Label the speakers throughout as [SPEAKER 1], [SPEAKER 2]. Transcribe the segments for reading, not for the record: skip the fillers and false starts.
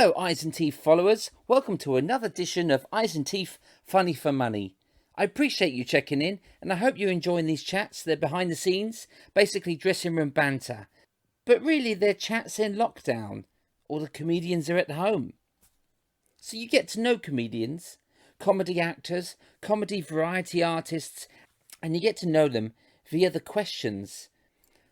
[SPEAKER 1] Hello, Eyes and Teeth followers. Welcome to another edition of Eyes and Teeth Funny for Money. I appreciate you checking in, and I hope you're enjoying these chats. They're behind the scenes, basically dressing room banter. But really, they're chats in lockdown, or the comedians are at home. So you get to know comedians, comedy actors, comedy variety artists, and you get to know them via the questions.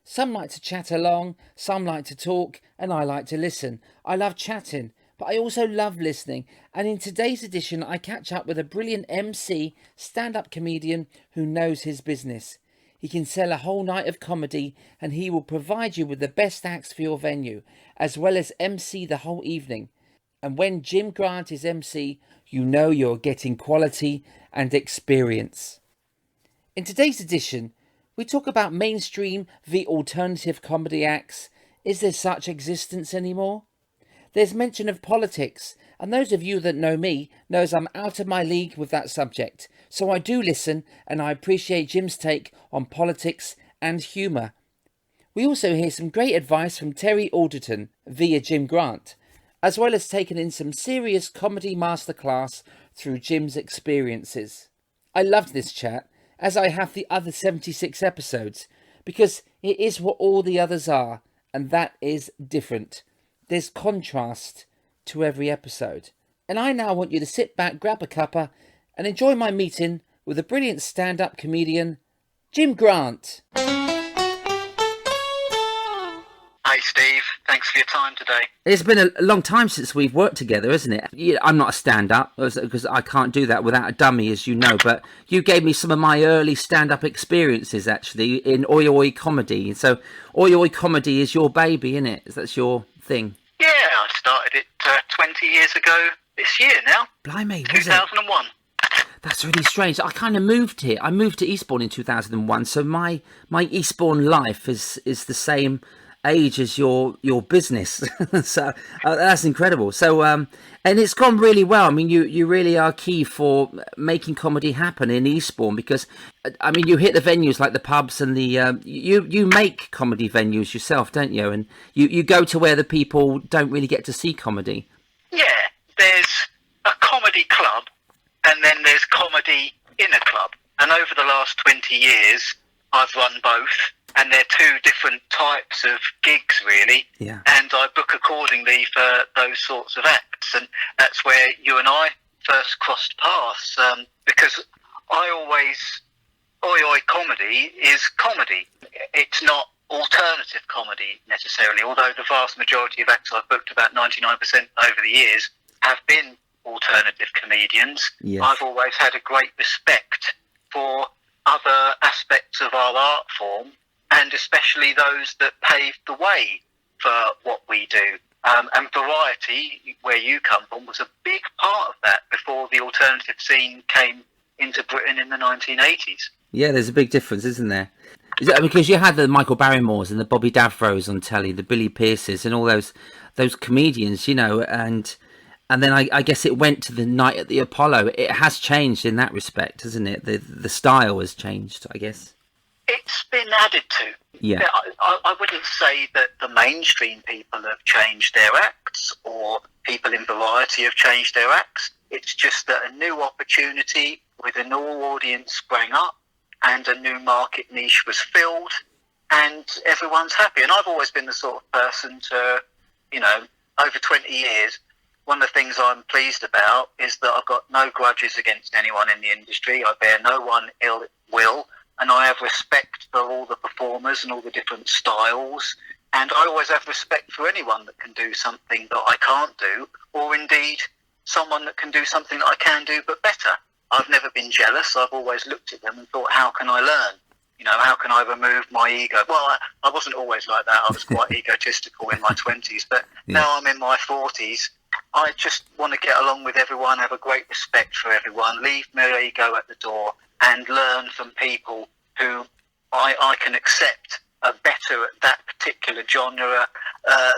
[SPEAKER 1] Some like to chat along, some like to talk, and I like to listen. I love chatting, but I also love listening. And in today's edition, I catch up with a brilliant MC, stand-up comedian who knows his business. He can sell a whole night of comedy, and he will provide you with the best acts for your venue, as well as MC the whole evening. And when Jim Grant is MC, you know you're getting quality and experience. In today's edition, we talk about mainstream v alternative comedy acts. Is there such existence anymore? There's mention of politics, and those of you that know me knows I'm out of my league with that subject. So I do listen, and I appreciate Jim's take on politics and humour. We also hear some great advice from Terry Alderton via Jim Grant, as well as taking in some serious comedy masterclass through Jim's experiences. I loved this chat, as I have the other 76 episodes, because it is what all the others are, and that is different. There's contrast to every episode. And I now want you to sit back, grab a cuppa, and enjoy my meeting with a brilliant stand-up comedian, Jim Grant.
[SPEAKER 2] Hey Steve, thanks for your time today.
[SPEAKER 1] It's been a long time since we've worked together, isn't it? I'm not a stand-up, because I can't do that without a dummy, as you know, but you gave me some of my early stand-up experiences, actually, in Oi Oi Comedy. So Oi Oi Comedy is your baby, isn't it? That's your thing.
[SPEAKER 2] Yeah, I started it 20 years ago this year now.
[SPEAKER 1] Blimey, was
[SPEAKER 2] 2001.
[SPEAKER 1] That's really strange. I kind of moved here. I moved to Eastbourne in 2001, so my Eastbourne life is the same age as your business. So that's incredible. So and it's gone really well. I mean, you really are key for making comedy happen in Eastbourne, because I mean, you hit the venues like the pubs and the you make comedy venues yourself, don't you? And you go to where the people don't really get to see comedy.
[SPEAKER 2] Yeah, there's a comedy club and then there's comedy in a club, and over the last 20 years I've run both. And they're two different types of gigs, really.
[SPEAKER 1] Yeah. And
[SPEAKER 2] I book accordingly for those sorts of acts. And that's where you and I first crossed paths. Because Oi Oi Comedy is comedy. It's not alternative comedy necessarily, although the vast majority of acts I've booked, about 99% over the years, have been alternative comedians.
[SPEAKER 1] Yes.
[SPEAKER 2] I've always had a great respect for other aspects of our art form, and especially those that paved the way for what we do. And variety, where you come from, was a big part of that before the alternative scene came into Britain in the 1980s.
[SPEAKER 1] Yeah, there's a big difference, isn't there? Because you had the Michael Barrymores and the Bobby Davros on telly, the Billy Pierces and all those comedians, you know, and then I guess it went to the Night at the Apollo. It has changed in that respect, hasn't it? The style has changed, I guess.
[SPEAKER 2] It's been added to.
[SPEAKER 1] Yeah.
[SPEAKER 2] I wouldn't say that the mainstream people have changed their acts, or people in variety have changed their acts. It's just that a new opportunity with a new audience sprang up, and a new market niche was filled, and everyone's happy. And I've always been the sort of person to, you know, over 20 years, one of the things I'm pleased about is that I've got no grudges against anyone in the industry. I bear no one ill will. And I have respect for all the performers and all the different styles. And I always have respect for anyone that can do something that I can't do, or indeed someone that can do something that I can do but better. I've never been jealous. I've always looked at them and thought, how can I learn? You know, how can I remove my ego? Well, I wasn't always like that. I was quite egotistical in my 20s, but now I'm in my 40s. I just want to get along with everyone, have a great respect for everyone, leave my ego at the door, and learn from people who I can accept are better at that particular genre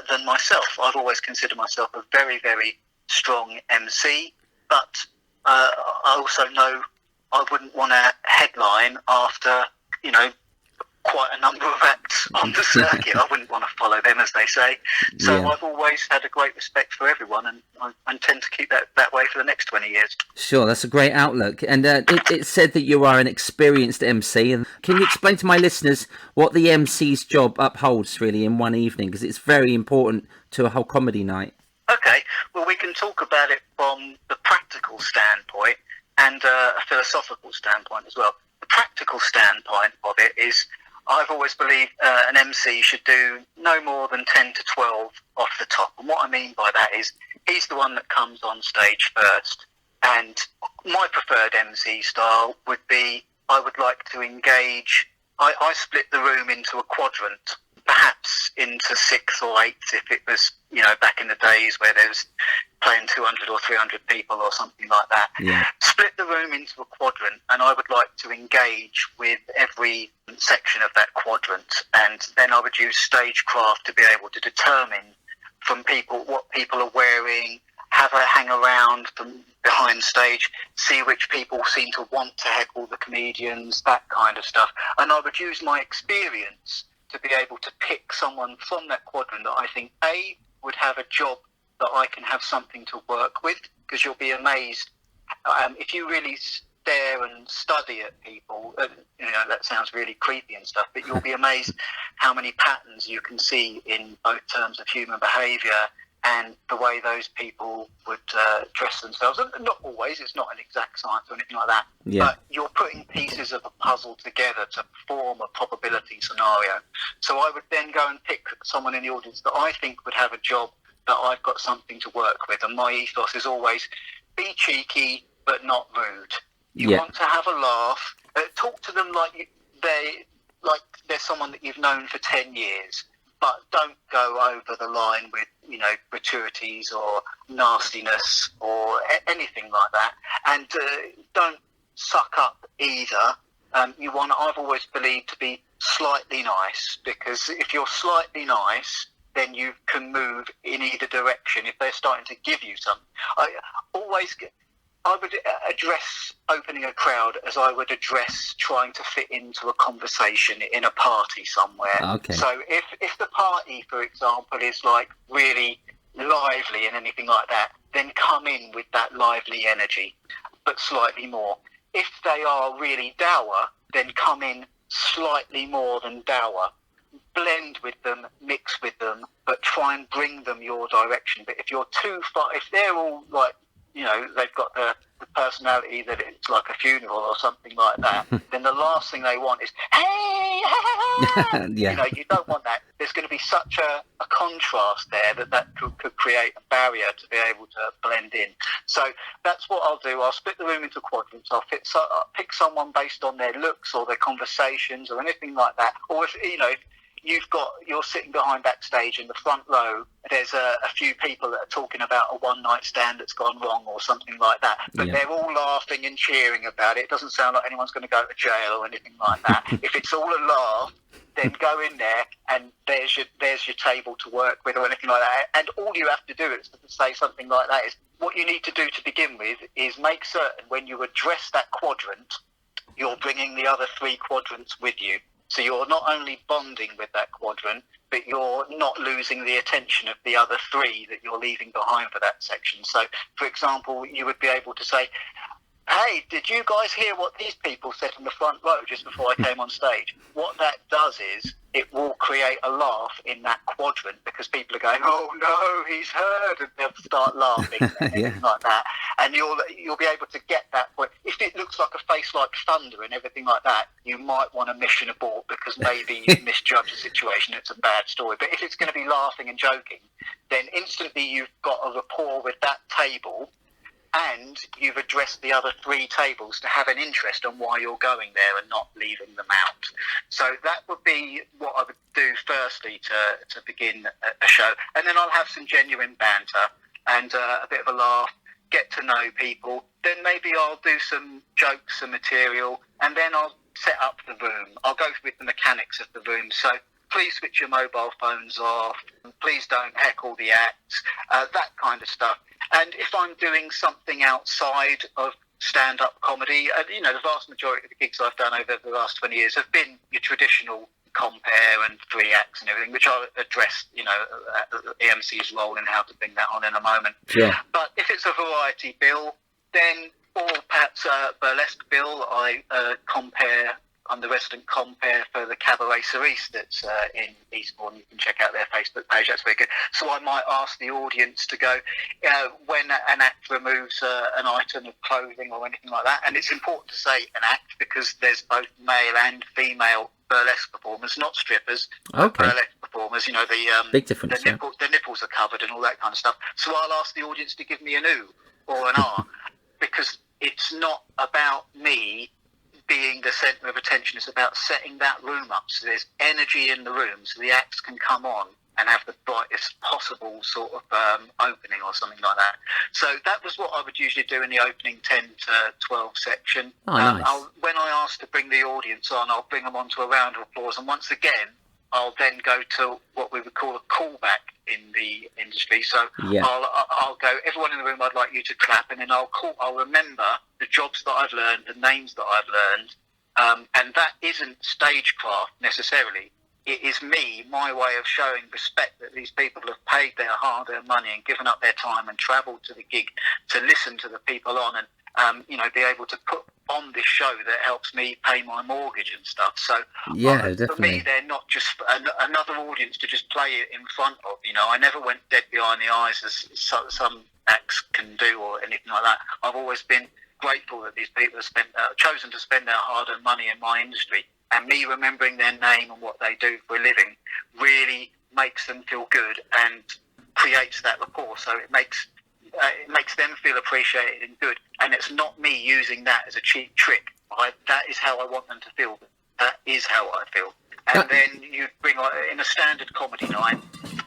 [SPEAKER 2] than myself. I've always considered myself a very, very strong MC, but I also know I wouldn't want to headline after, you know, quite a number of acts on the circuit. I wouldn't want to follow them, as they say. So
[SPEAKER 1] Yeah.
[SPEAKER 2] I've always had a great respect for everyone, and I intend to keep that way for the next 20 years.
[SPEAKER 1] Sure, that's a great outlook. And it said that you are an experienced MC. And can you explain to my listeners what the MC's job upholds, really, in one evening? Because it's very important to a whole comedy night.
[SPEAKER 2] Okay, well, we can talk about it from the practical standpoint and a philosophical standpoint as well. The practical standpoint of it is, I've always believed an MC should do no more than 10 to 12 off the top. And what I mean by that is, he's the one that comes on stage first. And my preferred MC style would be, I would like to engage, I split the room into a quadrant, perhaps into 6 or 8 if it was, back in the days where there was playing 200 or 300 people or something like that.
[SPEAKER 1] Yeah.
[SPEAKER 2] Split the room into a quadrant, and I would like to engage with every section of that quadrant, and then I would use stagecraft to be able to determine from people what people are wearing, have a hang around from behind stage, see which people seem to want to heckle the comedians, that kind of stuff. And I would use my experience to be able to pick someone from that quadrant that I think, A, would have a job that I can have something to work with, because you'll be amazed. If you really stare and study at people, that sounds really creepy and stuff, but you'll be amazed how many patterns you can see in both terms of human behaviour and the way those people would dress themselves. And not always, it's not an exact science or anything like that, but you're putting pieces of a puzzle together to form a probability scenario. So I would then go and pick someone in the audience that I think would have a job that I've got something to work with. And my ethos is always, be cheeky, but not rude. You want to have a laugh. Talk to them like they're someone that you've known for 10 years. But don't go over the line with, gratuities or nastiness or anything like that. And don't suck up either. I've always believed, to be slightly nice, because if you're slightly nice, then you can move in either direction. If they're starting to give you something, I would address opening a crowd as I would address trying to fit into a conversation in a party somewhere.
[SPEAKER 1] Okay.
[SPEAKER 2] So if the party, for example, is like really lively and anything like that, then come in with that lively energy, but slightly more. If they are really dour, then come in slightly more than dour. Blend with them, mix with them, but try and bring them your direction. But if you're too far, if they're all like, they've got the personality that it's like a funeral or something like that, then the last thing they want is, hey,
[SPEAKER 1] Yeah.
[SPEAKER 2] You don't want that. There's going to be such a contrast there that could create a barrier to be able to blend in. So that's what I'll do. I'll split the room into quadrants. I'll pick someone based on their looks or their conversations or anything like that. Or if, you're sitting behind backstage in the front row, there's a few people that are talking about a one-night stand that's gone wrong or something like that, but they're all laughing and cheering about it. It doesn't sound like anyone's going to go to jail or anything like that. If it's all a laugh, then go in there and there's your table to work with or anything like that. And all you have to do is to say something like that is, what you need to do to begin with is make certain when you address that quadrant, you're bringing the other 3 quadrants with you. So you're not only bonding with that quadrant, but you're not losing the attention of the other 3 that you're leaving behind for that section. So, for example, you would be able to say, hey, did you guys hear what these people said in the front row just before I came on stage? What that does is it will create a laugh in that quadrant, because people are going, oh no, he's heard, and they'll start laughing and everything like that. And you'll be able to get that point. If it looks like a face like thunder and everything like that, you might want a mission abort, because maybe you've misjudged the situation. It's a bad story. But if it's going to be laughing and joking, then instantly you've got a rapport with that table, and you've addressed the other 3 tables to have an interest on why you're going there and not leaving them out. So that would be what I would do firstly to begin a show. And then I'll have some genuine banter and a bit of a laugh, get to know people. Then maybe I'll do some jokes, some material, and then I'll set up the room. I'll go with the mechanics of the room. So please switch your mobile phones off. Please don't heckle the acts, that kind of stuff. And if I'm doing something outside of stand-up comedy, the vast majority of the gigs I've done over the last 20 years have been your traditional compare and 3 acts and everything, which I'll address, the EMC's role and how to bring that on in a moment.
[SPEAKER 1] Sure.
[SPEAKER 2] But if it's a variety bill, then, or perhaps a burlesque bill, I I'm the resident compare for the Cabaret Cerise that's in Eastbourne. You can check out their Facebook page, that's very good. So I might ask the audience to go, when an act removes an item of clothing or anything like that, and it's important to say an act because there's both male and female burlesque performers, not strippers,
[SPEAKER 1] Okay.
[SPEAKER 2] burlesque performers, the
[SPEAKER 1] Big difference,
[SPEAKER 2] the nipples are covered and all that kind of stuff. So I'll ask the audience to give me an ooh or an ah, because it's not about me being the centre of attention. It's about setting that room up so there's energy in the room so the acts can come on and have the brightest possible sort of opening or something like that. So that was what I would usually do in the opening 10 to 12 section.
[SPEAKER 1] Oh, nice.
[SPEAKER 2] When I ask to bring the audience on, I'll bring them onto a round of applause, and once again I'll then go to what we would call a callback in the industry. So
[SPEAKER 1] Yeah.
[SPEAKER 2] I'll go, everyone in the room, I'd like you to clap, and then I'll remember the jobs that I've learned, the names that I've learned, and that isn't stagecraft necessarily. It is my way of showing respect that these people have paid their hard-earned money and given up their time and travelled to the gig to listen to the people on and, be able to put on this show that helps me pay my mortgage and stuff. So
[SPEAKER 1] Yeah,
[SPEAKER 2] for
[SPEAKER 1] definitely.
[SPEAKER 2] me, they're not just another audience to just play it in front of. I never went dead behind the eyes as some acts can do or anything like that. I've always been grateful that these people have chosen to spend their hard-earned money in my industry, and me remembering their name and what they do for a living really makes them feel good and creates that rapport. So it makes them feel appreciated and good, and it's not me using that as a cheap trick. That is how I want them to feel. That is how I feel. And then you bring, in a standard comedy night,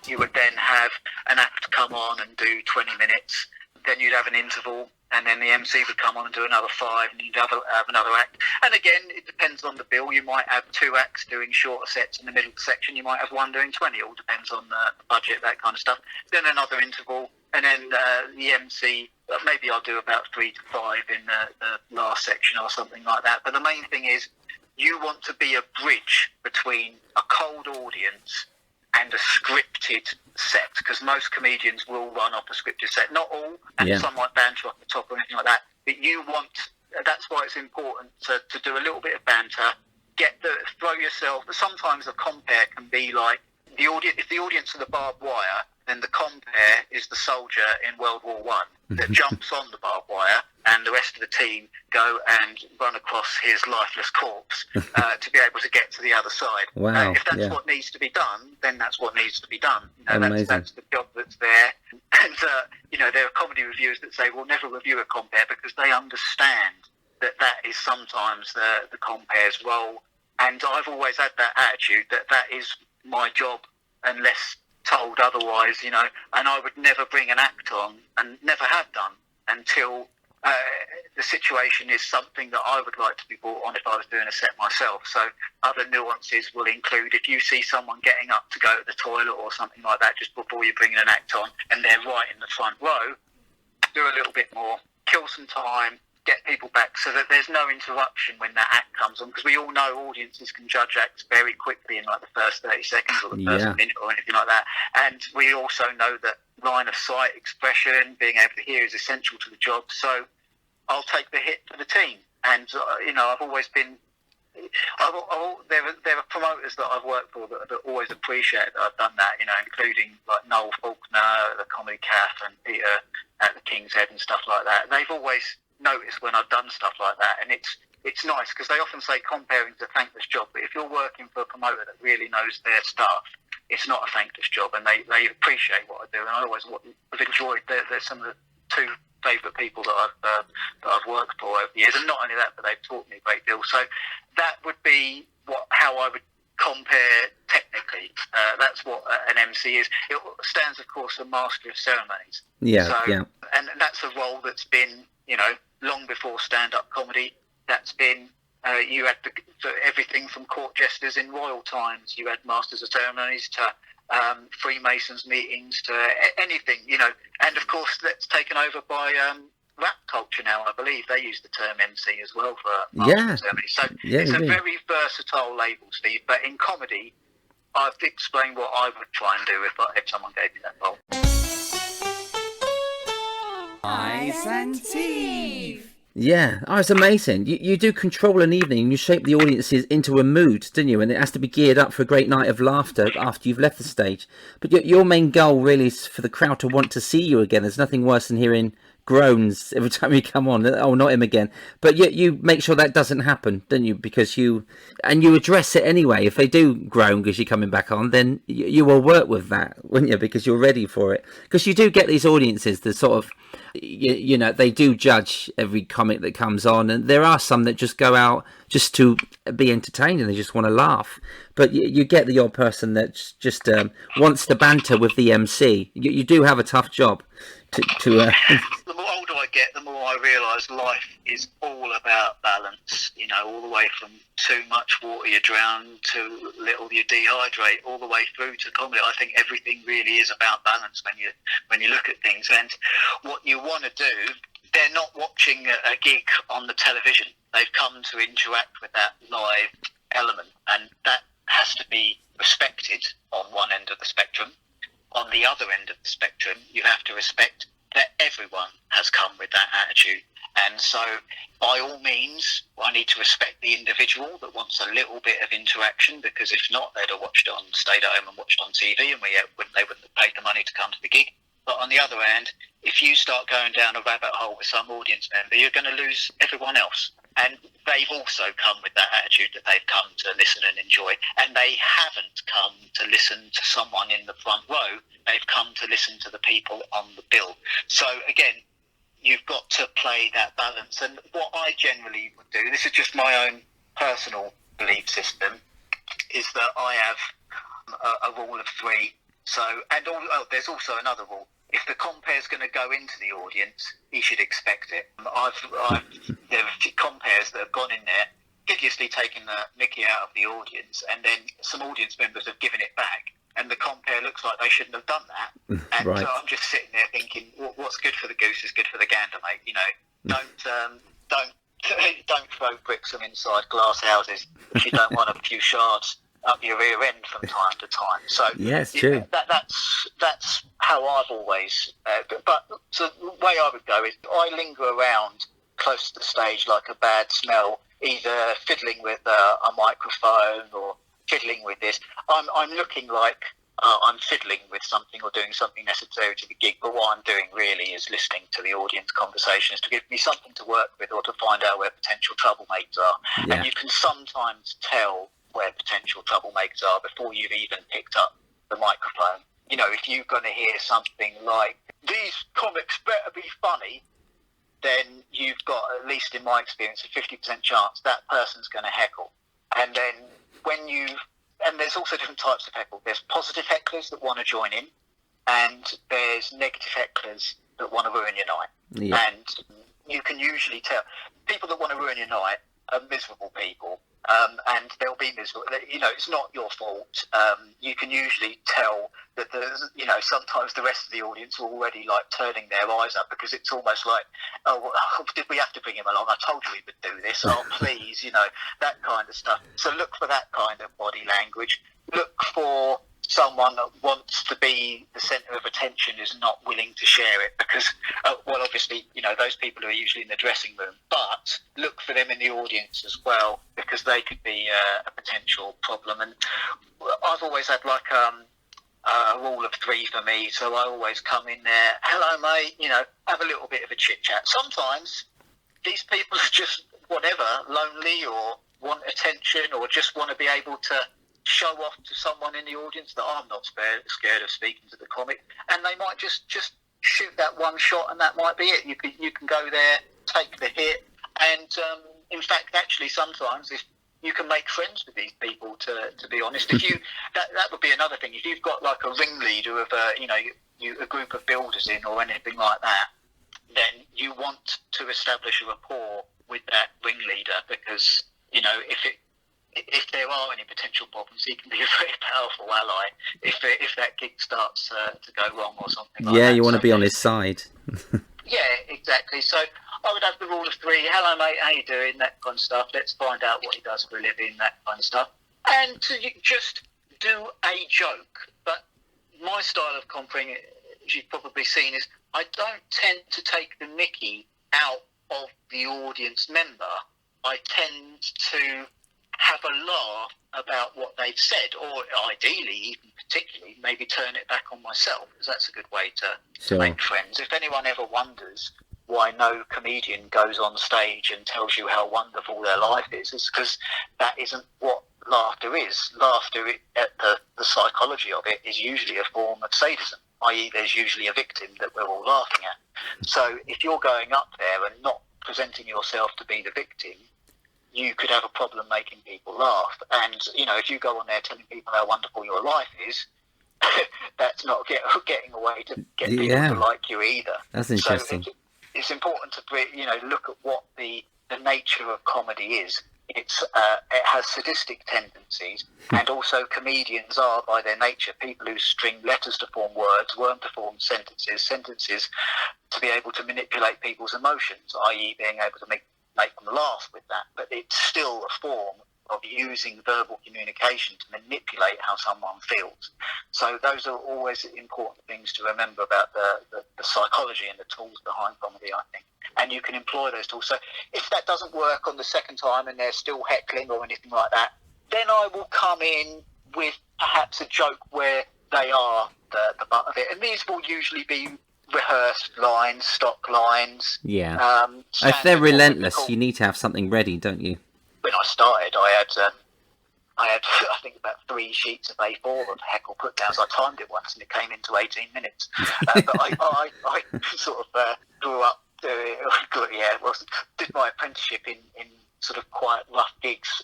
[SPEAKER 2] you would then have an act come on and do 20 minutes. Then you'd have an interval, and then the MC would come on and do another 5, and you'd have another act. And again, it depends on the bill. You might have 2 acts doing shorter sets in the middle section. You might have 1 doing 20. It all depends on the budget, that kind of stuff. Then another interval, and then the MC, maybe I'll do about 3 to 5 in the last section or something like that. But the main thing is, you want to be a bridge between a cold audience and a scripted set, because most comedians will run off a scripted set. Not all, and some might banter off the top or anything like that. But that's why it's important to do a little bit of banter, throw yourself. Sometimes a compare can be like, if the audience are the barbed wire, then the compare is the soldier in World War One that jumps on the barbed wire, and the rest of the team go and run across his lifeless corpse to be able to get to the other side.
[SPEAKER 1] Wow.
[SPEAKER 2] If that's what needs to be done, then that's what needs to be done.
[SPEAKER 1] Amazing.
[SPEAKER 2] That's the job that's there. And, there are comedy reviewers that say, we'll never review a compare, because they understand that is sometimes the compare's role. And I've always had that attitude that is my job unless told otherwise, and I would never bring an act on, and never have done, until the situation is something that I would like to be brought on if I was doing a set myself. So other nuances will include, if you see someone getting up to go to the toilet or something like that just before you're bringing an act on, and they're right in the front row, do a little bit more, kill some time, get people back so that there's no interruption when that act comes on, because we all know audiences can judge acts very quickly in like the first 30 seconds or the first minute or anything like that. And we also know that line of sight expression, being able to hear, is essential to the job. So I'll take the hit for the team. And, I've always been... there are promoters that I've worked for that always appreciate that I've done that, including like Noel Faulkner at the Comedy Cafe and Peter at the King's Head and stuff like that. They've always noticed when I've done stuff like that, and it's nice, because they often say comparing is a thankless job, but if you're working for a promoter that really knows their stuff, it's not a thankless job, and they appreciate what I do. And I always have enjoyed. They're some of the 2 favourite people that I've worked for over the years, and not only that, but they've taught me a great deal. So that would be how I would compare technically. That's what an MC is. It stands, of course, for Master of Ceremonies. And that's a role that's been, long before stand-up comedy. That's been, you had everything from court jesters in royal times. You had Masters of Ceremonies to Freemasons meetings to anything, And of course, that's taken over by rap culture now, I believe they use the term MC as well for
[SPEAKER 1] Yeah.
[SPEAKER 2] marketing ceremonies. So
[SPEAKER 1] Yeah,
[SPEAKER 2] it's
[SPEAKER 1] they
[SPEAKER 2] a
[SPEAKER 1] do.
[SPEAKER 2] very versatile label, Steve. But in comedy, I've explained what I would try and do if someone gave me that role.
[SPEAKER 3] Ice and Teeth.
[SPEAKER 1] Yeah, it's amazing. You do control an evening, you shape the audiences into a mood, don't you? And it has to be geared up for a great night of laughter after you've left the stage. But your main goal really is for the crowd to want to see you again. There's nothing worse than hearing groans every time you come on. Oh, not him again. But you make sure that doesn't happen, don't you? Because you address it anyway. If they do groan because you're coming back on, then you will work with that, wouldn't you? Because you're ready for it. Because you do get these audiences that sort of, you know, they do judge every comic that comes on, and there are some that just go out just to be entertained and they just want to laugh. But you get the odd person that just wants to banter with the MC. You do have a tough job to
[SPEAKER 2] The more older I get, the more I realise life is all about balance. You know, all the way from too much water you drown to little you dehydrate, all the way through to comedy. I think everything really is about balance when you look at things. And what you want to do, they're not watching a gig on the television. They've come to interact with that live element, and that has to be respected on one end of the spectrum. On the other end of the spectrum, you have to respect that everyone has come with that attitude. And so, by all means, I need to respect the individual that wants a little bit of interaction, because if not, they'd have stayed at home and watched on TV, and they wouldn't have paid the money to come to the gig. But on the other hand, if you start going down a rabbit hole with some audience member, you're going to lose everyone else. And they've also come with that attitude that they've come to listen and enjoy. And they haven't come to listen to someone in the front row. They've come to listen to the people on the bill. So again, you've got to play that balance. And what I generally would do, this is just my own personal belief system, is that I have a rule of three. So, and there's also another rule. If the compare's going to go into the audience, he should expect it. There are compares that have gone in there, hideously taken the mickey out of the audience, and then some audience members have given it back, and the compare looks like they shouldn't have done that. And
[SPEAKER 1] Right.
[SPEAKER 2] so I'm just sitting there thinking, what's good for the goose is good for the gander, mate. You know, don't throw bricks from inside glass houses if you don't want a few shards up your rear end from time to time. So
[SPEAKER 1] Yeah, it's true.
[SPEAKER 2] That's how I've always. But so the way I would go is I linger around close to the stage like a bad smell, either fiddling with a microphone or fiddling with this. I'm looking like I'm fiddling with something or doing something necessary to the gig, but what I'm doing really is listening to the audience conversations to give me something to work with or to find out where potential troublemakers are.
[SPEAKER 1] Yeah.
[SPEAKER 2] And you can sometimes tell where potential troublemakers are before you've even picked up the microphone. You know, if you're going to hear something like, these comics better be funny, then you've got, at least in my experience, a 50% chance that person's going to heckle. And then and there's also different types of heckle. There's positive hecklers that want to join in, and there's negative hecklers that want to ruin your night.
[SPEAKER 1] Yeah.
[SPEAKER 2] And you can usually tell people that want to ruin your night are miserable people. And they'll be miserable. You know, it's not your fault. You can usually tell that sometimes the rest of the audience are already like turning their eyes up, because it's almost like, oh, did we have to bring him along? I told you we would do this. Oh, please, that kind of stuff. So look for that kind of body language. Look for someone that wants to be the centre of attention, is not willing to share it, because obviously those people are usually in the dressing room, but look for them in the audience as well, because they could be a potential problem. And I've always had like a rule of three for me, so I always come in there, hello mate, have a little bit of a chit chat. Sometimes these people are just whatever, lonely or want attention or just want to be able to show off to someone in the audience that I'm not scared of speaking to the comic, and they might just shoot that one shot, and that might be it. You can go there, take the hit, and in fact, actually, sometimes if you can make friends with these people, to be honest, if you that would be another thing. If you've got like a ringleader of a group of builders in or anything like that, then you want to establish a rapport with that ringleader, because if there are any potential problems, he can be a very powerful ally if that gig starts to go wrong or something like that.
[SPEAKER 1] Yeah, you want to be on his side.
[SPEAKER 2] Yeah, exactly. So I would have the rule of three. Hello, mate. How you doing? That kind of stuff. Let's find out what he does for a living. That kind of stuff. And to just do a joke. But my style of compering, as you've probably seen, is I don't tend to take the mickey out of the audience member. I tend to have a laugh about what they've said, or ideally, even particularly, maybe turn it back on myself, because that's a good way to make friends. If anyone ever wonders why no comedian goes on stage and tells you how wonderful their life is, it's because that isn't what laughter is. Laughter, the psychology of it, is usually a form of sadism, i.e. there's usually a victim that we're all laughing at. So if you're going up there and not presenting yourself to be the victim, you could have a problem making people laugh. And, if you go on there telling people how wonderful your life is, that's not getting a way to get people to like you either.
[SPEAKER 1] That's interesting.
[SPEAKER 2] So it's important to, look at what the nature of comedy is. It has sadistic tendencies, and also comedians are, by their nature, people who string letters to form words, words to form sentences to be able to manipulate people's emotions, i.e. being able to make them laugh with that. But it's still a form of using verbal communication to manipulate how someone feels. So those are always important things to remember about the psychology and the tools behind comedy, I think. And you can employ those tools. So if that doesn't work on the second time and they're still heckling or anything like that, then I will come in with perhaps a joke where they are the butt of it. And these will usually be rehearsed lines, stock lines.
[SPEAKER 1] Yeah. If they're relentless, you need to have something ready, don't you?
[SPEAKER 2] When I started, I had I think about 3 sheets of A4 of heckle put downs. I timed it once and it came into 18 minutes. But I sort of grew up. Did my apprenticeship in sort of quite rough gigs,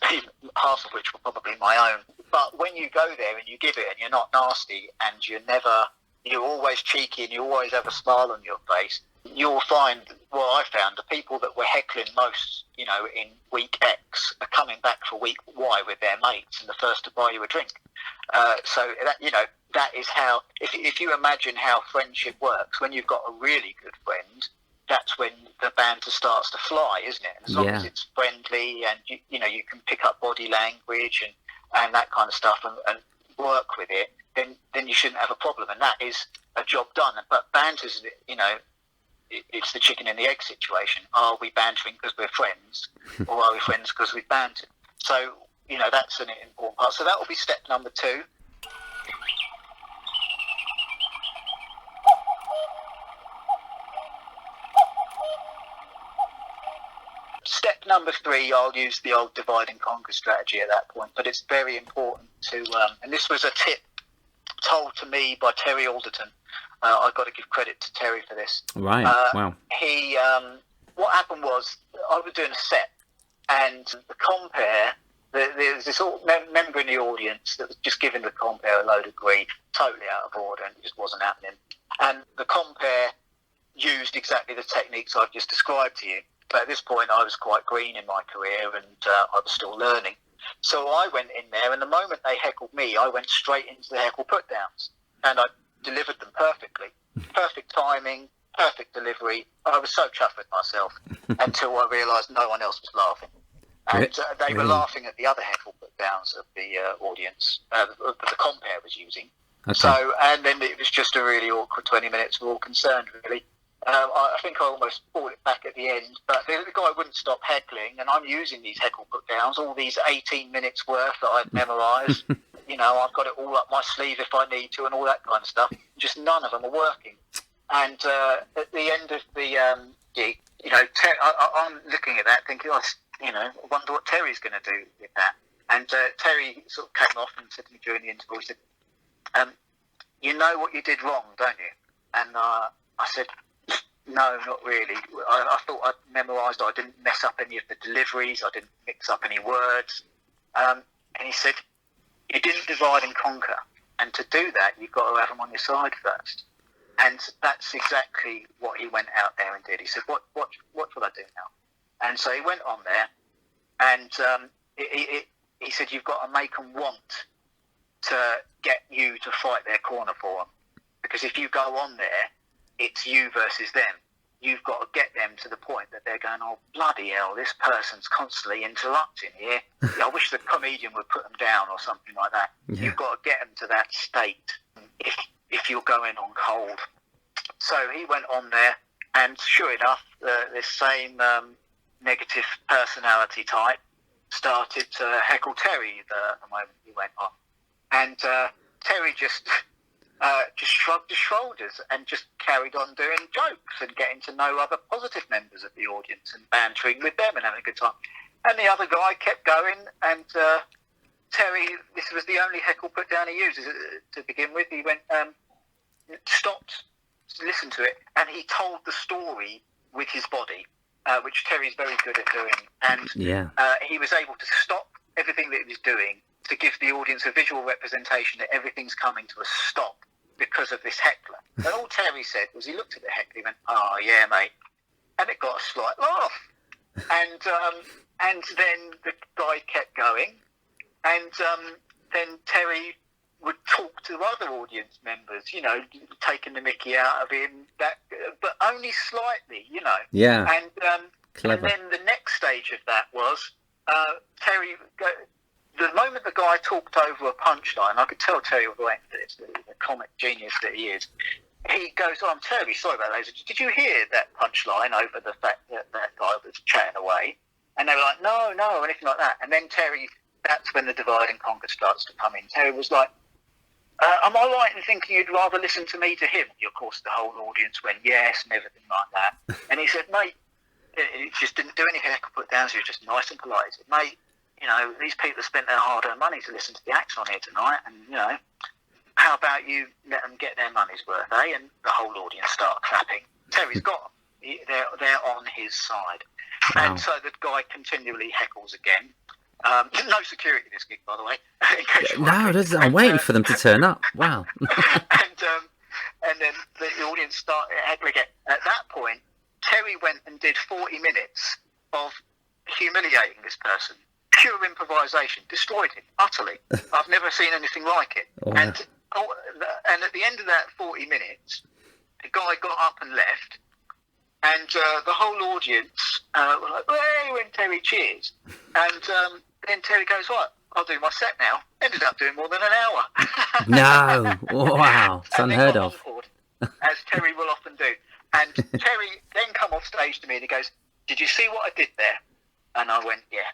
[SPEAKER 2] half of which were probably my own. But when you go there and you give it and you're not nasty and you're always cheeky and you always have a smile on your face, you'll find, well, I found the people that were heckling most, in week X are coming back for week Y with their mates and the first to buy you a drink. So that is how, if you imagine how friendship works, when you've got a really good friend, that's when the banter starts to fly, isn't it? As long as it's friendly and you can pick up body language and that kind of stuff and work with it, then you shouldn't have a problem, and that is a job done. But banter's, it's the chicken and the egg situation. Are we bantering because we're friends, or are we friends because we've bantered? So that's an important part. So that will be step number 2. Step number 3, I'll use the old divide and conquer strategy at that point, but it's very important to, and this was a tip told to me by Terry Alderton. I've got to give credit to Terry for this.
[SPEAKER 1] Right, wow.
[SPEAKER 2] He, what happened was, I was doing a set, and the compere, there was this member in the audience that was just giving the compere a load of grief, totally out of order, and it just wasn't happening. And the compere used exactly the techniques I've just described to you. But at this point, I was quite green in my career, and I was still learning. So I went in there, and the moment they heckled me, I went straight into the heckle put-downs. And I delivered them perfectly. Perfect timing, perfect delivery. I was so chuffed with myself until I realised no one else was laughing. And they were laughing at the other heckle put-downs of the audience, that the compere was using. Okay. So, and then it was just a really awkward 20 minutes. We're all concerned, really. I think I almost brought it back at the end, but the guy wouldn't stop heckling, and I'm using these heckle put-downs, all these 18 minutes worth that I've memorised. I've got it all up my sleeve if I need to and all that kind of stuff. Just none of them are working. And at the end of the gig, I'm looking at that thinking, I wonder what Terry's going to do with that. And Terry sort of came off and said to me during the interval, he said, you know what you did wrong, don't you? And I said, no, not really. I thought I'd memorised, I didn't mess up any of the deliveries, I didn't mix up any words. And he said, you didn't divide and conquer. And to do that, you've got to have them on your side first. And that's exactly what he went out there and did. He said, what should I do now? And so he went on there, and he said, you've got to make them want to get you to fight their corner for them. Because if you go on there, it's you versus them. you've got to get them to the point that they're going, oh, bloody hell, this person's constantly interrupting here. I wish the comedian would put them down or something like that. Yeah. You've got to get them to that state if you're going on cold. So he went on there, and sure enough, this same negative personality type started to heckle Terry the moment he went on. And Terry just shrugged his shoulders and just carried on doing jokes and getting to know other positive members of the audience and bantering with them and having a good time. And the other guy kept going, and Terry, this was the only heckle put down he used to begin with. He went, stopped to listen to it, and he told the story with his body, which Terry's very good at doing. And he was able to stop everything that he was doing to give the audience a visual representation that everything's coming to a stop because of this heckler. And all Terry said was he looked at the heckler, he went, oh, yeah, mate. And it got a slight laugh. And then the guy kept going. And then Terry would talk to other audience members, you know, taking the mickey out of him, but only slightly, you know.
[SPEAKER 1] Yeah.
[SPEAKER 2] And then the next stage of that was Terry... The moment the guy talked over a punchline, I could tell Terry was the comic genius that he is. He goes, oh, I'm terribly sorry about that. Did you hear that punchline over the fact that that guy was chatting away? And they were like, no, or anything like that. And then Terry, that's when the divide and conquer starts to come in. Terry was like, am I right in thinking you'd rather listen to me to him? And of course, the whole audience went, yes, and everything like that. And he said, mate, he just didn't do any heckle put downs. He was just nice and polite. He said, mate, you know, these people have spent their hard-earned money to listen to the acts on here tonight, and, you know, how about you let them get their money's worth, eh? And the whole audience start clapping. Terry's got them. They're on his side. Wow. And so the guy continually heckles again. No security this gig, by the way.
[SPEAKER 1] No, I'm waiting for them to turn up. Wow.
[SPEAKER 2] and then the audience started heckling again. At that point, Terry went and did 40 minutes of humiliating this person. Pure improvisation, destroyed him utterly. I've never seen anything like it. Oh, and at the end of that 40 minutes, the guy got up and left, and the whole audience were like, hey, when Terry cheers. And then Terry goes, right, I'll do my set now. Ended up doing more than an hour.
[SPEAKER 1] No, wow, it's unheard of.
[SPEAKER 2] As Terry will often do. And Terry then come off stage to me and he goes, did you see what I did there? And I went, yeah.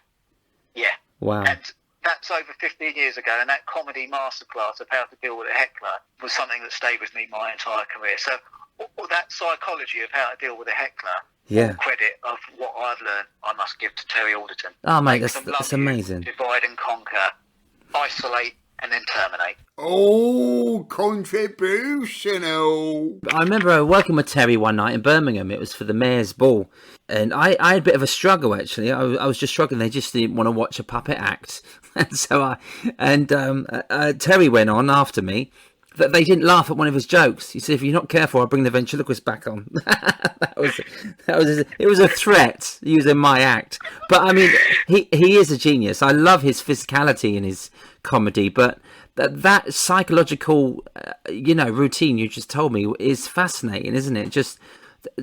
[SPEAKER 1] Wow.
[SPEAKER 2] And that's over 15 years ago, and that comedy masterclass of how to deal with a heckler was something that stayed with me my entire career. So all that psychology of how to deal with a heckler, all credit of what I've learned, I must give to Terry Alderton.
[SPEAKER 1] Oh, mate, that's amazing.
[SPEAKER 2] Divide and conquer, isolate, and then terminate.
[SPEAKER 3] Oh, contributional.
[SPEAKER 1] I remember working with Terry one night in Birmingham. It was for the Mayor's Ball. And I had a bit of a struggle, actually. I was just struggling. They just didn't want to watch a puppet act. And so Terry went on after me. That they didn't laugh at one of his jokes. He said, if you're not careful, I'll bring the ventriloquist back on. It was a threat using my act. But I mean, he is a genius. I love his physicality in his comedy, but that psychological, routine you just told me is fascinating, isn't it? Just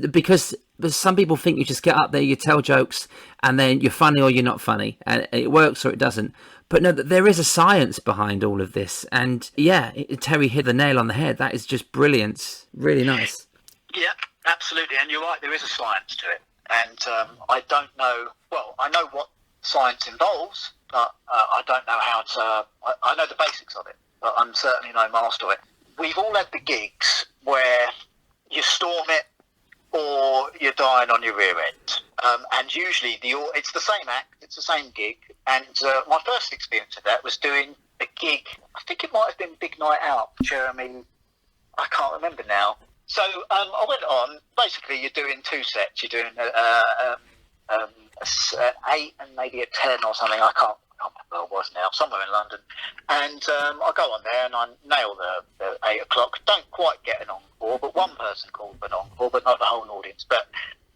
[SPEAKER 1] because some people think you just get up there, you tell jokes, and then you're funny or you're not funny, and it works or it doesn't. But no, there is a science behind all of this. And Terry hit the nail on the head. That is just brilliant. Really nice.
[SPEAKER 2] Yeah, absolutely. And you're right, there is a science to it. And I don't know, well, I know what science involves, but I don't know how to, I know the basics of it, but I'm certainly no master of it. We've all had the gigs where you storm it or you're dying on your rear end. And usually it's the same act, it's the same gig. And my first experience of that was doing a gig, I think it might have been Big Night Out, Jeremy, I can't remember now. So I went on, basically you're doing two sets, you're doing an 8 and maybe a 10 or something, I can't remember what it was now, somewhere in London. And I go on there and I nail the 8 o'clock, don't quite get an encore, but one person called for an encore, but not the whole audience, but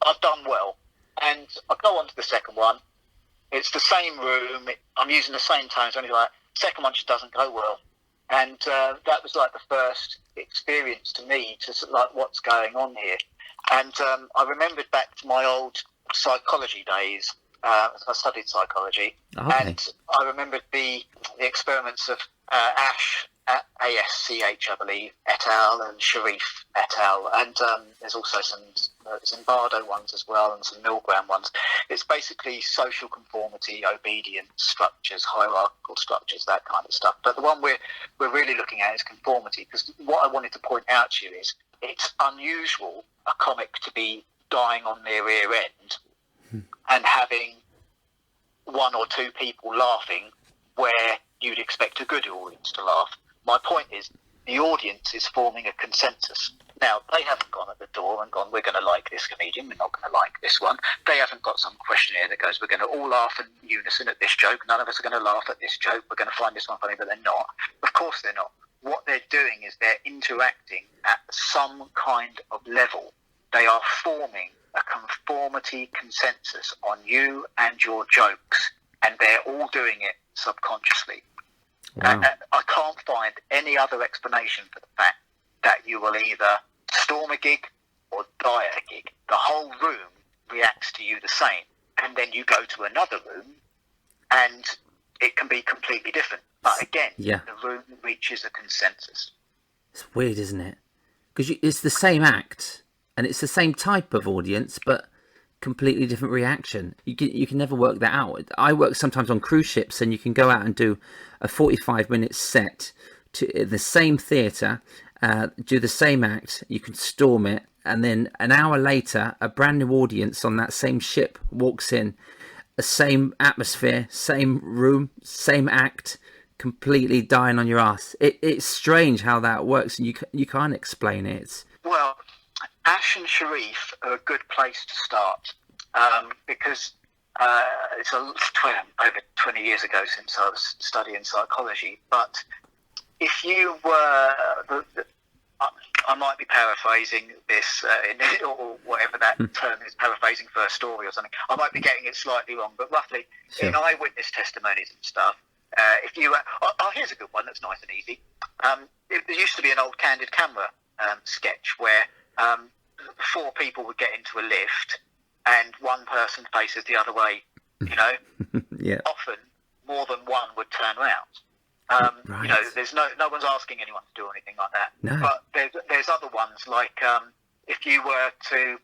[SPEAKER 2] I've done well. And I go on to the second one, it's the same room, I'm using the same tones, only like, second one just doesn't go well. And that was like the first experience to me to like what's going on here. And I remembered back to my old psychology days. I studied psychology, and I remembered the experiments of Ash, ASCH, I believe, et al., and Sharif et al., and there's also some Zimbardo ones as well, and some Milgram ones. It's basically social conformity, obedience structures, hierarchical structures, that kind of stuff. But the one we're really looking at is conformity, because what I wanted to point out to you is it's unusual a comic to be dying on their rear end and having one or two people laughing where you'd expect a good audience to laugh. My point is, the audience is forming a consensus. Now, they haven't gone at the door and gone, we're going to like this comedian, we're not going to like this one. They haven't got some questionnaire that goes, we're going to all laugh in unison at this joke, none of us are going to laugh at this joke, we're going to find this one funny, but they're not. Of course they're not. What they're doing is they're interacting at some kind of level. They are forming a conformity consensus on you and your jokes, and they're all doing it subconsciously.
[SPEAKER 1] Wow.
[SPEAKER 2] I can't find any other explanation for the fact that you will either storm a gig or die at a gig. The whole room reacts to you the same, and then you go to another room and it can be completely different. But again, the room reaches a consensus.
[SPEAKER 1] It's weird, isn't it? Because it's the same act, and it's the same type of audience, but completely different reaction. You can never work that out. I work sometimes on cruise ships, and you can go out and do a 45-minute set to the same theatre, do the same act, you can storm it, and then an hour later, a brand new audience on that same ship walks in, the same atmosphere, same room, same act, completely dying on your ass. It's strange how that works, and you can't explain it.
[SPEAKER 2] Well, Ash and Sharif are a good place to start, because it's over 20 years ago since I was studying psychology. But if you were, I might be paraphrasing this, or whatever that term is, paraphrasing for a story or something. I might be getting it slightly wrong, but roughly, in eyewitness testimonies and stuff, if you here's a good one that's nice and easy. There used to be an old Candid Camera sketch where 4 people would get into a lift and one person faces the other way, you know. Often more than one would turn around.
[SPEAKER 1] Right.
[SPEAKER 2] You know, there's no one's asking anyone to do anything like that.
[SPEAKER 1] No.
[SPEAKER 2] But there's other ones, like if you were to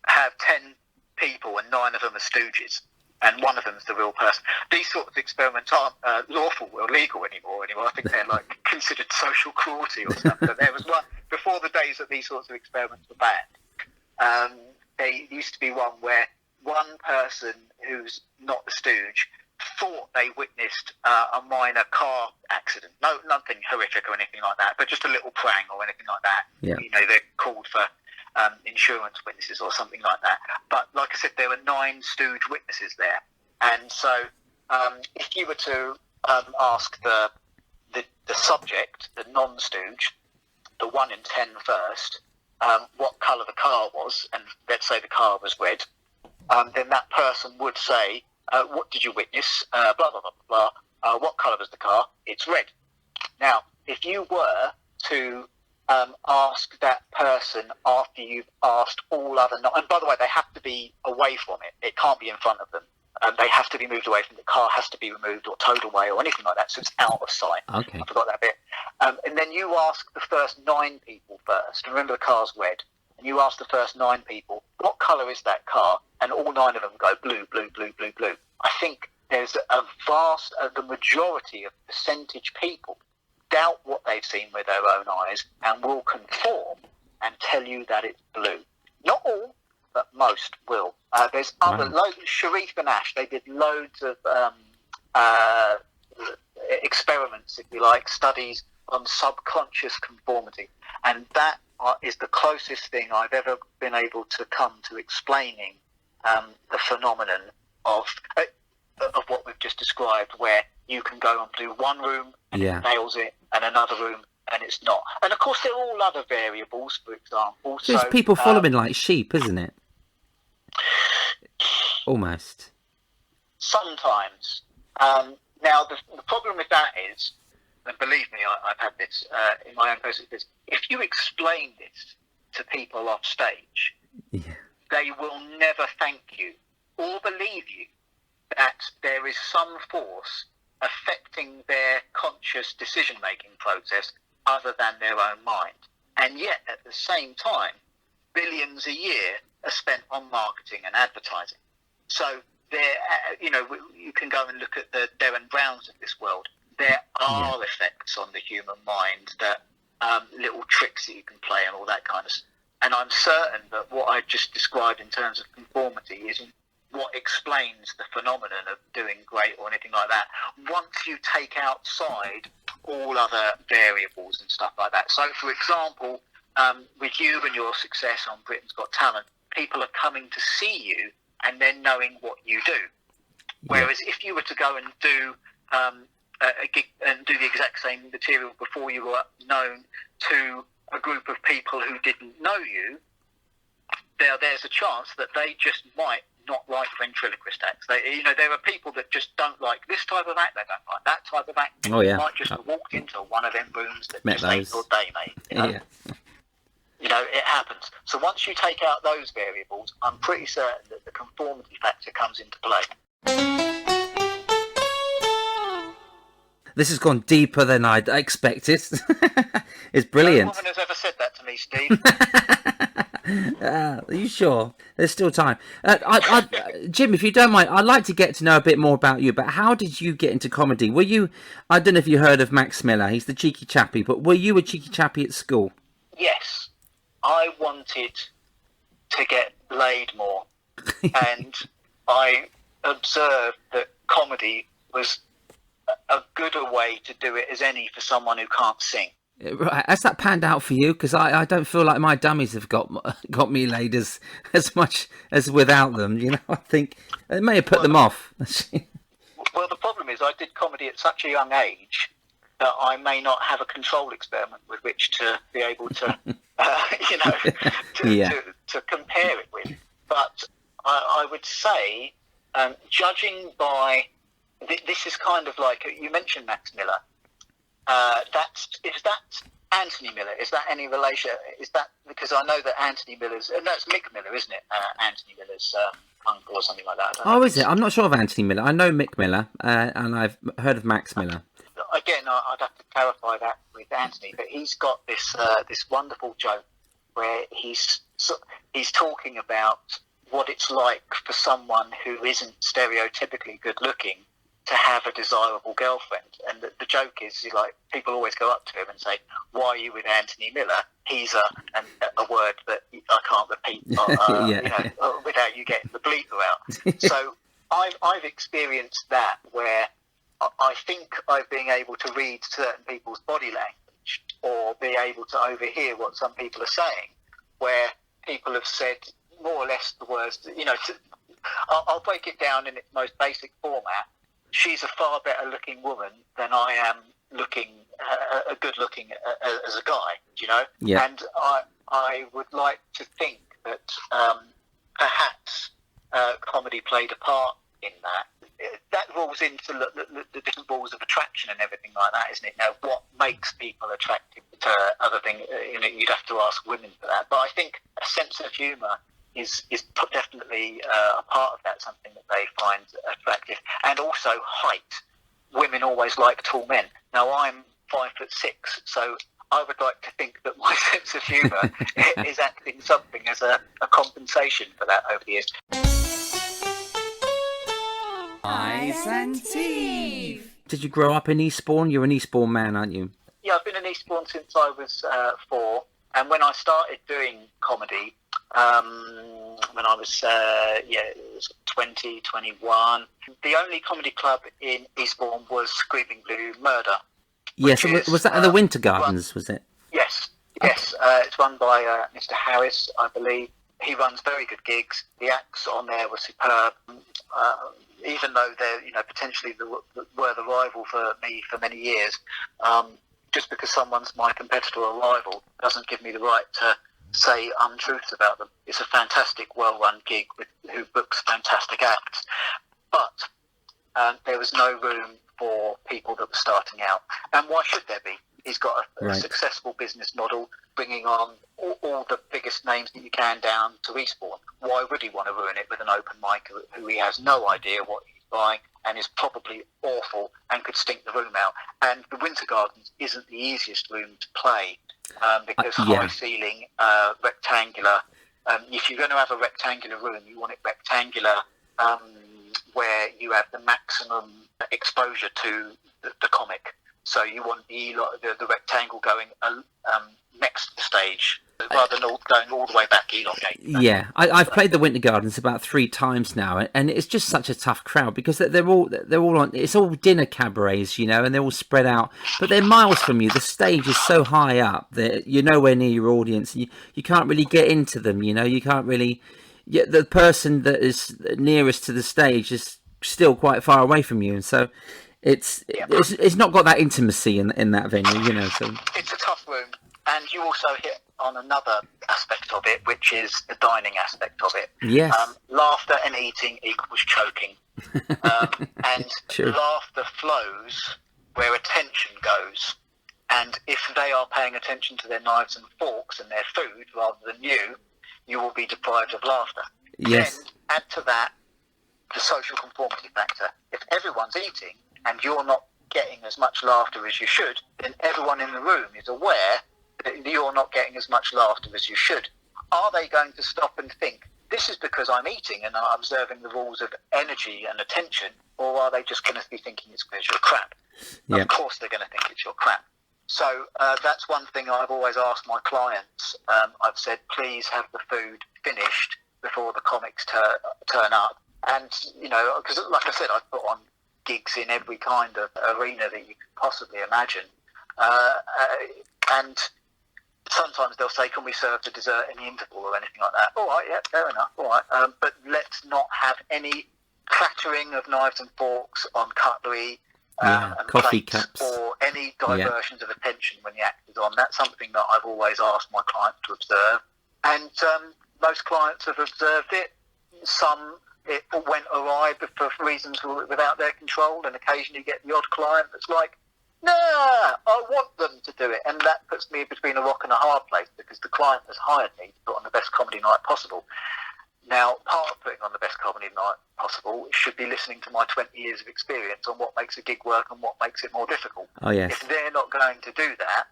[SPEAKER 2] have 10 people and 9 of them are stooges and one of them's the real person. These sorts of experiments aren't lawful or legal anymore. I think they're like considered social cruelty or something. But there was one before the days that these sorts of experiments were banned. There used to be one where one person who's not the stooge thought they witnessed a minor car accident. No, nothing horrific or anything like that, but just a little prang or anything like that.
[SPEAKER 1] Yeah.
[SPEAKER 2] You know, they're called for insurance witnesses or something like that. But like I said, there were 9 stooge witnesses there. And so if you were to ask the subject, the non-stooge, the 1 in 10 first, what colour the car was, and let's say the car was red, then that person would say, what did you witness? Blah, blah, blah, blah, blah. What colour was the car? It's red. Now, if you were to ask that person after you've asked all other... and by the way, they have to be away from it. It can't be in front of them. They have to be moved away from it. The car has to be removed or towed away or anything like that, so it's out of sight.
[SPEAKER 1] Okay.
[SPEAKER 2] I forgot that bit. And then you ask the first 9 people first. Remember, the car's red. And you ask the first 9 people, what colour is that car? And all 9 of them go blue, blue, blue, blue, blue. I think there's a vast, the majority of percentage people doubt what they've seen with their own eyes and will conform and tell you that it's blue. Not all, but most will. There's other loads. Sharif and Ash, they did loads of experiments, if you like, studies on subconscious conformity, and that is the closest thing I've ever been able to come to explaining the phenomenon of what we've just described, where you can go and do one room and it nails it, and another room and it's not. And of course, there are all other variables, for example.
[SPEAKER 1] So it's people following like sheep, isn't it? Almost.
[SPEAKER 2] Sometimes. Now, the problem with that is, and believe me, I've had this in my own personal business, if you explain this to people off stage, they will never thank you or believe you that there is some force affecting their conscious decision-making process other than their own mind. And yet, at the same time, billions a year are spent on marketing and advertising. So there, you can go and look at the Derren Browns of this world. There are effects on the human mind, that little tricks that you can play and all that kind of stuff. And I'm certain that what I just described in terms of conformity isn't what explains the phenomenon of doing great or anything like that. Once you take outside all other variables and stuff like that. So, for example, with you and your success on Britain's Got Talent, people are coming to see you and then knowing what you do. Whereas if you were to go and do a gig and do the exact same material before you were known to a group of people who didn't know you, there's a chance that they just might not like ventriloquist acts. There are people that just don't like this type of act, they don't like that type of act.
[SPEAKER 1] Oh, yeah.
[SPEAKER 2] They might just have walked into one of them rooms that
[SPEAKER 1] Met
[SPEAKER 2] just ain't your day, mate. It happens. So once you take out those variables, I'm pretty certain that the conformity factor comes into play.
[SPEAKER 1] This has gone deeper than I'd expected. It's brilliant.
[SPEAKER 2] No woman has ever said that to me, Steve.
[SPEAKER 1] Are you sure? There's still time. Jim, if you don't mind, I'd like to get to know a bit more about you, but how did you get into comedy? Were you, I don't know if you heard of Max Miller, he's the cheeky chappie, but were you a cheeky chappie at school?
[SPEAKER 2] Yes. I wanted to get laid more, and I observed that comedy was a gooder way to do it as any for someone who can't sing.
[SPEAKER 1] Right, has that panned out for you? Because I don't feel like my dummies have got me laid as much as without them. I think it may have put them off.
[SPEAKER 2] Well, the problem is I did comedy at such a young age that I may not have a control experiment with which to be able to, to compare it with. But I would say, judging by, this is kind of like, you mentioned Max Miller. Is that Anthony Miller? Is that any relation? Is that, because I know that Anthony Miller's, no, it's Mick Miller, isn't it? Anthony Miller's uncle or something like that. I don't know.
[SPEAKER 1] Is it? I'm not sure of Anthony Miller. I know Mick Miller, and I've heard of Max Miller.
[SPEAKER 2] Again, I'd have to clarify that with Anthony, but he's got this wonderful joke where he's talking about what it's like for someone who isn't stereotypically good looking to have a desirable girlfriend. And the joke is, people always go up to him and say, "Why are you with Anthony Miller?" He's a word that I can't repeat without you getting the bleeper out. So I've experienced that, where I think I've been able to read certain people's body language or be able to overhear what some people are saying, where people have said more or less the words, I'll break it down in its most basic format. She's a far better looking woman than I am good looking as a guy,
[SPEAKER 1] Yeah.
[SPEAKER 2] And I would like to think that perhaps comedy played a part in that. That rolls into the different rules of attraction and everything like that, isn't it? Now, what makes people attractive to other things? You'd have to ask women for that. But I think a sense of humour is definitely a part of that, something that they find attractive. And also height. Women always like tall men. Now, I'm 5'6", so I would like to think that my sense of humour is acting something as a compensation for that over the years.
[SPEAKER 3] Ice and Teeth.
[SPEAKER 1] Did you grow up in Eastbourne? You're an Eastbourne man, aren't you?
[SPEAKER 2] Yeah, I've been in Eastbourne since I was 4. And when I started doing comedy, when I was, it was 20, 21, the only comedy club in Eastbourne was Screaming Blue Murder.
[SPEAKER 1] Yes, was that at the Winter Gardens, was it?
[SPEAKER 2] Yes. It's run by Mr. Harris, I believe. He runs very good gigs. The acts on there were superb. Even though they're, potentially were the rival for me for many years, just because someone's my competitor or rival doesn't give me the right to say untruths about them. It's a fantastic, well-run gig who books fantastic acts. But there was no room for people that were starting out. And why should there be? He's got a successful business model, bringing on all the biggest names that you can down to Eastbourne. Why would he want to ruin it with an open mic who he has no idea what he's buying and is probably awful and could stink the room out? And the Winter Gardens isn't the easiest room to play because high ceiling, rectangular. If you're going to have a rectangular room, you want it rectangular where you have the maximum exposure to the comic. So you want the rectangle going next to the stage rather than going all the way back elongated.
[SPEAKER 1] Yeah, I've played the Winter Gardens about 3 times now, and it's just such a tough crowd because they're all on. It's all dinner cabarets, you know, and they're all spread out, but they're miles from you. The stage is so high up that you're nowhere near your audience. You can't really get into them, you know. You can't really. The person that is nearest to the stage is still quite far away from you, and so. It's not got that intimacy in that venue, you know. So
[SPEAKER 2] it's a tough room, and you also hit on another aspect of it, which is the dining aspect of it.
[SPEAKER 1] Yes.
[SPEAKER 2] Laughter and eating equals choking, and
[SPEAKER 1] True.
[SPEAKER 2] laughter flows where attention goes. And if they are paying attention to their knives and forks and their food rather than you will be deprived of laughter.
[SPEAKER 1] Yes.
[SPEAKER 2] Then add to that the social conformity factor. If everyone's eating and you're not getting as much laughter as you should, then everyone in the room is aware that you're not getting as much laughter as you should. Are they going to stop and think, this is because I'm eating and I'm observing the rules of energy and attention, or are they just going to be thinking it's because you're crap?
[SPEAKER 1] Yeah.
[SPEAKER 2] Of course they're going to think it's your crap. So that's one thing I've always asked my clients. I've said, please have the food finished before the comics turn up. And, you know, because like I said, I put on gigs in every kind of arena that you could possibly imagine. And sometimes they'll say, can we serve the dessert in the interval or anything like that? All right, yeah, fair enough, all right. But let's not have any clattering of knives and forks on cutlery and
[SPEAKER 1] coffee
[SPEAKER 2] plates
[SPEAKER 1] cups.
[SPEAKER 2] or any diversions of attention when the act is on. That's something that I've always asked my clients to observe. And most clients have observed it. Some it went awry for reasons without their control, and occasionally you get the odd client that's like, nah, I want them to do it. And that puts me between a rock and a hard place because the client has hired me to put on the best comedy night possible. Now, part of putting on the best comedy night possible should be listening to my 20 years of experience on what makes a gig work and what makes it more difficult.
[SPEAKER 1] Oh, yes.
[SPEAKER 2] If they're not going to do that,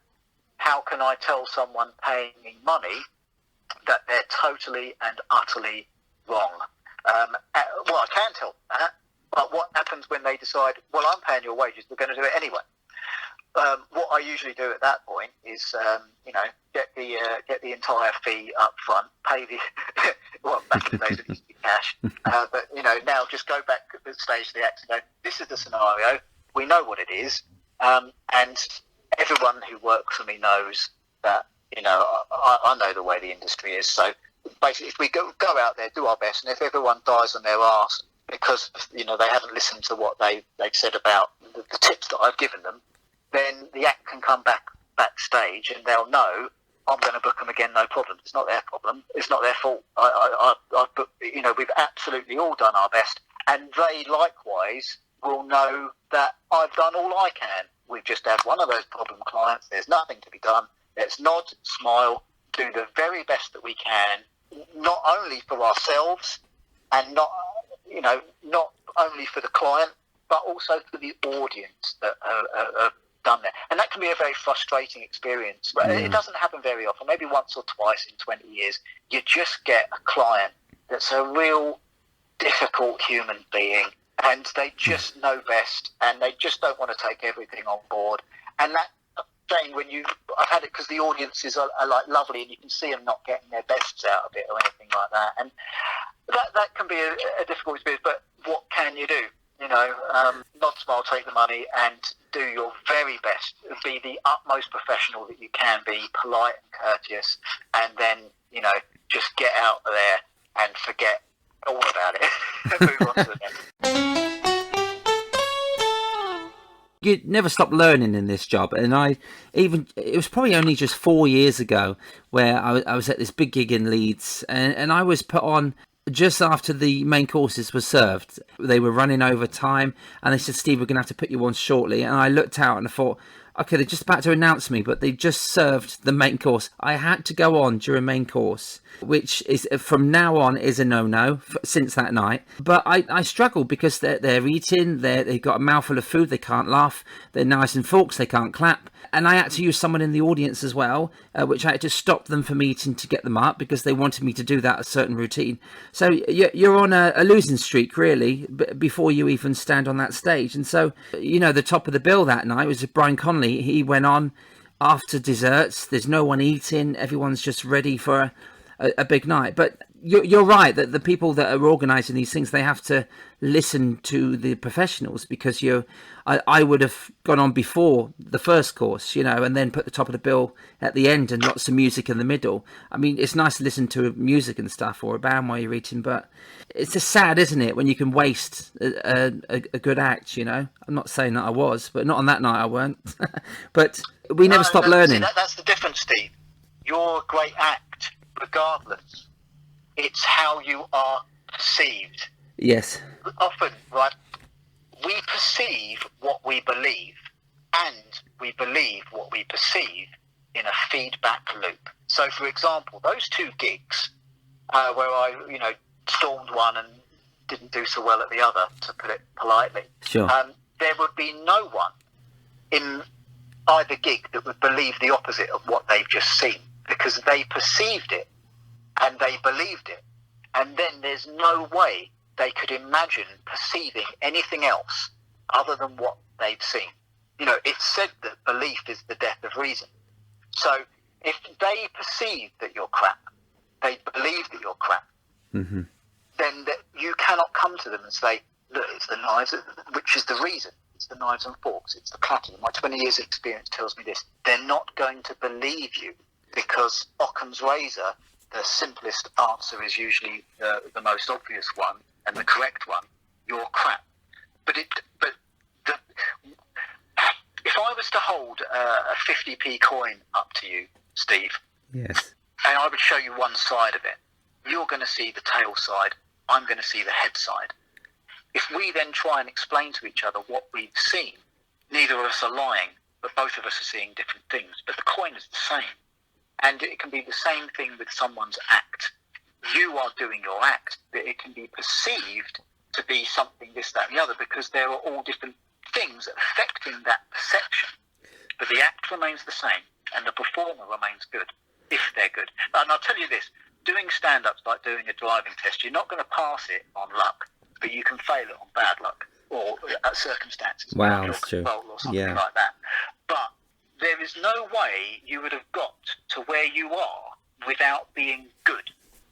[SPEAKER 2] how can I tell someone paying me money that they're totally and utterly wrong? Well, I can tell them that, but what happens when they decide, well, I'm paying your wages, we're going to do it anyway? What I usually do at that point is, get the entire fee up front, pay the well, back in the days it used to be cash, but now just go back at the stage of the act and go, this is the scenario, we know what it is, and everyone who works for me knows that I know the way the industry is. So basically, if we go out there, do our best, and if everyone dies on their arse because they haven't listened to what they've said about the tips that I've given them, then the act can come backstage and they'll know I'm going to book them again, no problem. It's not their problem. It's not their fault. We've absolutely all done our best, and they likewise will know that I've done all I can. We've just had one of those problem clients. There's nothing to be done. Let's nod, smile, do the very best that we can, not only for ourselves and not only for the client, but also for the audience that are done there. And that can be a very frustrating experience. But it doesn't happen very often, maybe once or twice in 20 years. You just get a client that's a real difficult human being, and they just know best, and they just don't want to take everything on board. And that saying I've had it because the audiences are like lovely, and you can see them not getting their bests out of it or anything like that. And that can be a difficult experience. But what can you do? Nod, smile, take the money, and do your very best. Be the utmost professional that you can be, polite and courteous, and then just get out there and forget all about it and move on to the next.
[SPEAKER 1] You never stop learning in this job, and it was probably only just 4 years ago where I was at this big gig in Leeds, and I was put on just after the main courses were served. They were running over time, and they said, Steve, we're going to have to put you on shortly. And I looked out and I thought, okay, they're just about to announce me, but they just served the main course. I had to go on during main course, which is from now on is a no-no since that night. But I struggle because they're eating, they've got a mouthful of food, they can't laugh, they're knives and forks, they can't clap. And I had to use someone in the audience as well, which I had to stop them from eating to get them up because they wanted me to do that a certain routine. So you're on a losing streak, really, before you even stand on that stage. And so, the top of the bill that night was Brian Connolly. He went on after desserts. There's no one eating. Everyone's just ready for a big night. But you're right that the people that are organising these things, they have to listen to the professionals, because I would have gone on before the first course, and then put the top of the bill at the end and lots of music in the middle. I mean, it's nice to listen to music and stuff or a band while you're eating, but it's just sad, isn't it, when you can waste a good act, I'm not saying that I was, but not on that night I weren't. But we never stopped learning.
[SPEAKER 2] See, that's the difference, Steve. You're a great act, regardless. It's how you are perceived.
[SPEAKER 1] Yes.
[SPEAKER 2] Often, right, we perceive what we believe, and we believe what we perceive in a feedback loop. So, for example, those two gigs where I, stormed one and didn't do so well at the other, to put it politely,
[SPEAKER 1] sure.
[SPEAKER 2] There would be no one in either gig that would believe the opposite of what they've just seen, because they perceived it and they believed it. And then there's no way they could imagine perceiving anything else other than what they've seen. It's said that belief is the death of reason. So if they perceive that you're crap, they believe that you're crap,
[SPEAKER 1] mm-hmm.
[SPEAKER 2] then you cannot come to them and say, look, it's the knives, which is the reason. It's the knives and forks, it's the clattering. My 20 years of experience tells me this. They're not going to believe you, because Occam's razor, the simplest answer is usually the most obvious one and the correct one. You're crap. But if I was to hold a 50p coin up to you, Steve,
[SPEAKER 1] yes,
[SPEAKER 2] and I would show you one side of it, you're going to see the tail side, I'm going to see the head side. If we then try and explain to each other what we've seen, neither of us are lying, but both of us are seeing different things. But the coin is the same. And it can be the same thing with someone's act. You are doing your act, but it can be perceived to be something, this, that, and the other, because there are all different things affecting that perception. But the act remains the same, and the performer remains good, if they're good. And I'll tell you this, doing stand-up's like doing a driving test. You're not going to pass it on luck, but you can fail it on bad luck, or circumstances.
[SPEAKER 1] Wow, that's true.
[SPEAKER 2] Or something like that. But there is no way you would have got to where you are without being good.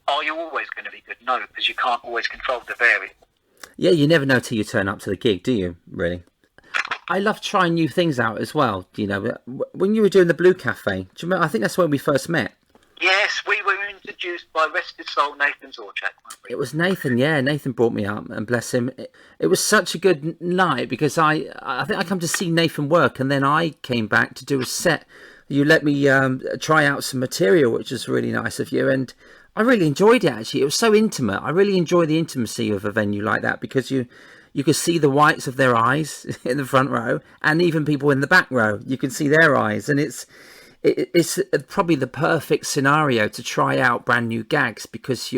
[SPEAKER 2] Are you always going to be good? No, because you can't always control the variable.
[SPEAKER 1] Yeah, you never know till you turn up to the gig, do you, really? I love trying new things out as well, when you were doing the Blue Cafe, do you remember? I think that's when we first met.
[SPEAKER 2] Yes, we were introduced by Rested Soul Nathan Zorchak.
[SPEAKER 1] It was Nathan, yeah. Nathan brought me up, and bless him. It was such a good night, because I think I come to see Nathan work, and then I came back to do a set. You let me try out some material, which was really nice of you, and I really enjoyed it, actually. It was so intimate. I really enjoy the intimacy of a venue like that, because you could see the whites of their eyes in the front row, and even people in the back row, you can see their eyes, and it's probably the perfect scenario to try out brand new gags, because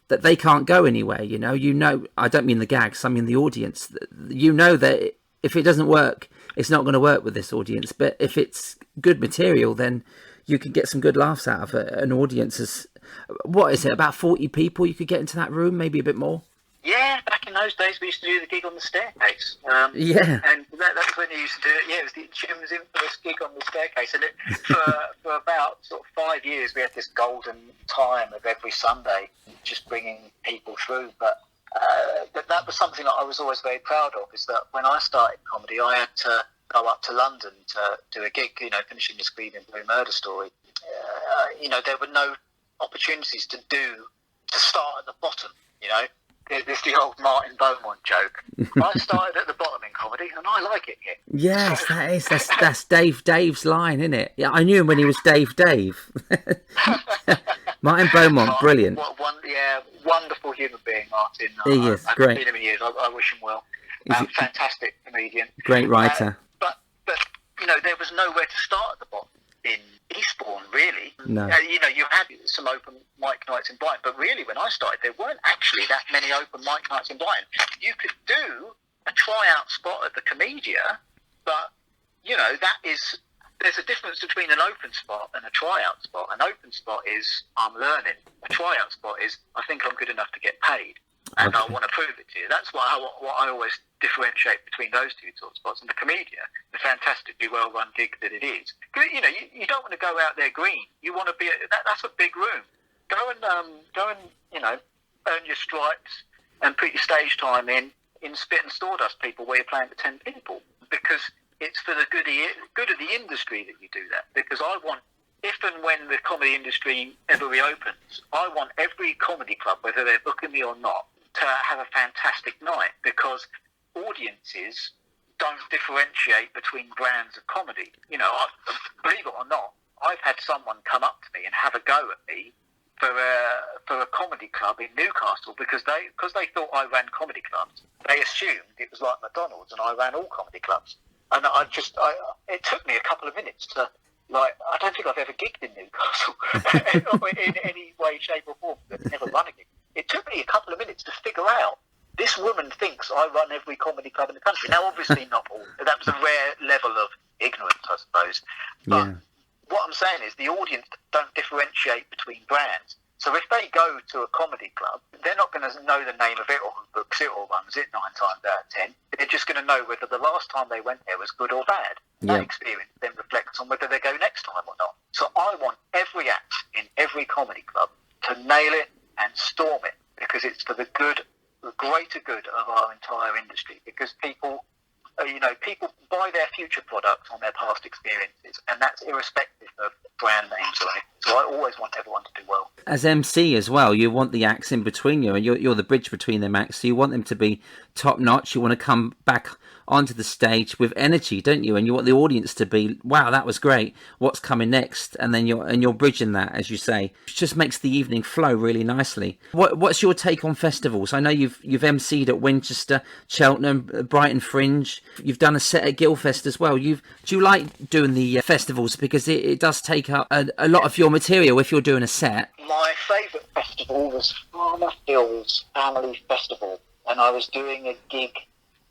[SPEAKER 1] that they can't go anywhere. I don't mean the gags, I mean the audience. That if it doesn't work, it's not going to work with this audience. But if it's good material, then you could get some good laughs out of it. An audience is, what is it, about 40 people you could get into that room, maybe a bit more.
[SPEAKER 2] Yeah, back in those days we used to do the gig on the staircase.
[SPEAKER 1] Yeah.
[SPEAKER 2] And that was when you used to do it. Yeah, it was the Jim's infamous gig on the staircase. And for about sort of 5 years we had this golden time of every Sunday just bringing people through. But that was something that I was always very proud of, is that when I started comedy, I had to go up to London to do a gig, finishing the Screaming Blue Murder Story. There were no opportunities to start at the bottom, There's the old Martin Beaumont joke. I started at the bottom in comedy, and I like it here.
[SPEAKER 1] Yes, that's Dave's line, isn't it? Yeah, I knew him when he was Dave. Martin Beaumont, brilliant.
[SPEAKER 2] Wonderful human being, Martin.
[SPEAKER 1] He is
[SPEAKER 2] I
[SPEAKER 1] great.
[SPEAKER 2] haven't seen him in years. I wish him well. Fantastic comedian.
[SPEAKER 1] Great writer.
[SPEAKER 2] But there was nowhere to start at the bottom in Eastbourne, really.
[SPEAKER 1] No.
[SPEAKER 2] You had some open mic nights in Brighton, but really when I started, there weren't actually that many open mic nights in Brighton. You could do a tryout spot at the Comedia, but, there's a difference between an open spot and a tryout spot. An open spot is, I'm learning. A tryout spot is, I think I'm good enough to get paid, and I want to prove it to you. That's what I always differentiate between those two sort of spots. And the Comedia, the fantastically well-run gig that it is. You don't want to go out there green. You want to be that's a big room. Go and earn your stripes and put your stage time in spit and sawdust people where you're playing for 10 people, because it's for the good of the industry that you do that. Because I want, if and when the comedy industry ever reopens, I want every comedy club, whether they're booking me or not, to have a fantastic night, because audiences don't differentiate between brands of comedy. Believe it or not, I've had someone come up to me and have a go at me for a comedy club in Newcastle because they thought I ran comedy clubs. They assumed it was like McDonald's and I ran all comedy clubs. And it took me a couple of minutes to, I don't think I've ever gigged in Newcastle in any way, shape or form. I've never run a gig. It took me a couple of minutes to figure out, this woman thinks I run every comedy club in the country. Now, obviously not all. That was a rare level of ignorance, I suppose. But what I'm saying is the audience don't differentiate between brands. So if they go to a comedy club, they're not going to know the name of it or who books it or runs it 9 times out of 10. They're just going to know whether the last time they went there was good or bad. That experience then reflects on whether they go next time or not. So I want every act in every comedy club to nail it and storm it, because it's for the greater good of our entire industry, because people buy their future products on their past experiences, and that's irrespective of brand names or anything. So I always want everyone to do well.
[SPEAKER 1] As MC as well, you want the acts in between you, and you're the bridge between them acts, so you want them to be top notch. You want to come back onto the stage with energy, don't you? And you want the audience to be, wow, that was great, what's coming next? And then you're bridging that, as you say. It just makes the evening flow really nicely. What's your take on festivals? I know you've MC'd at Winchester, Cheltenham, Brighton Fringe. You've done a set at Guildfest as well. Do you like doing the festivals, because it does take up a lot of your material if you're doing a set?
[SPEAKER 2] My favourite festival was Farmer Phil's Family Festival, and I was doing a gig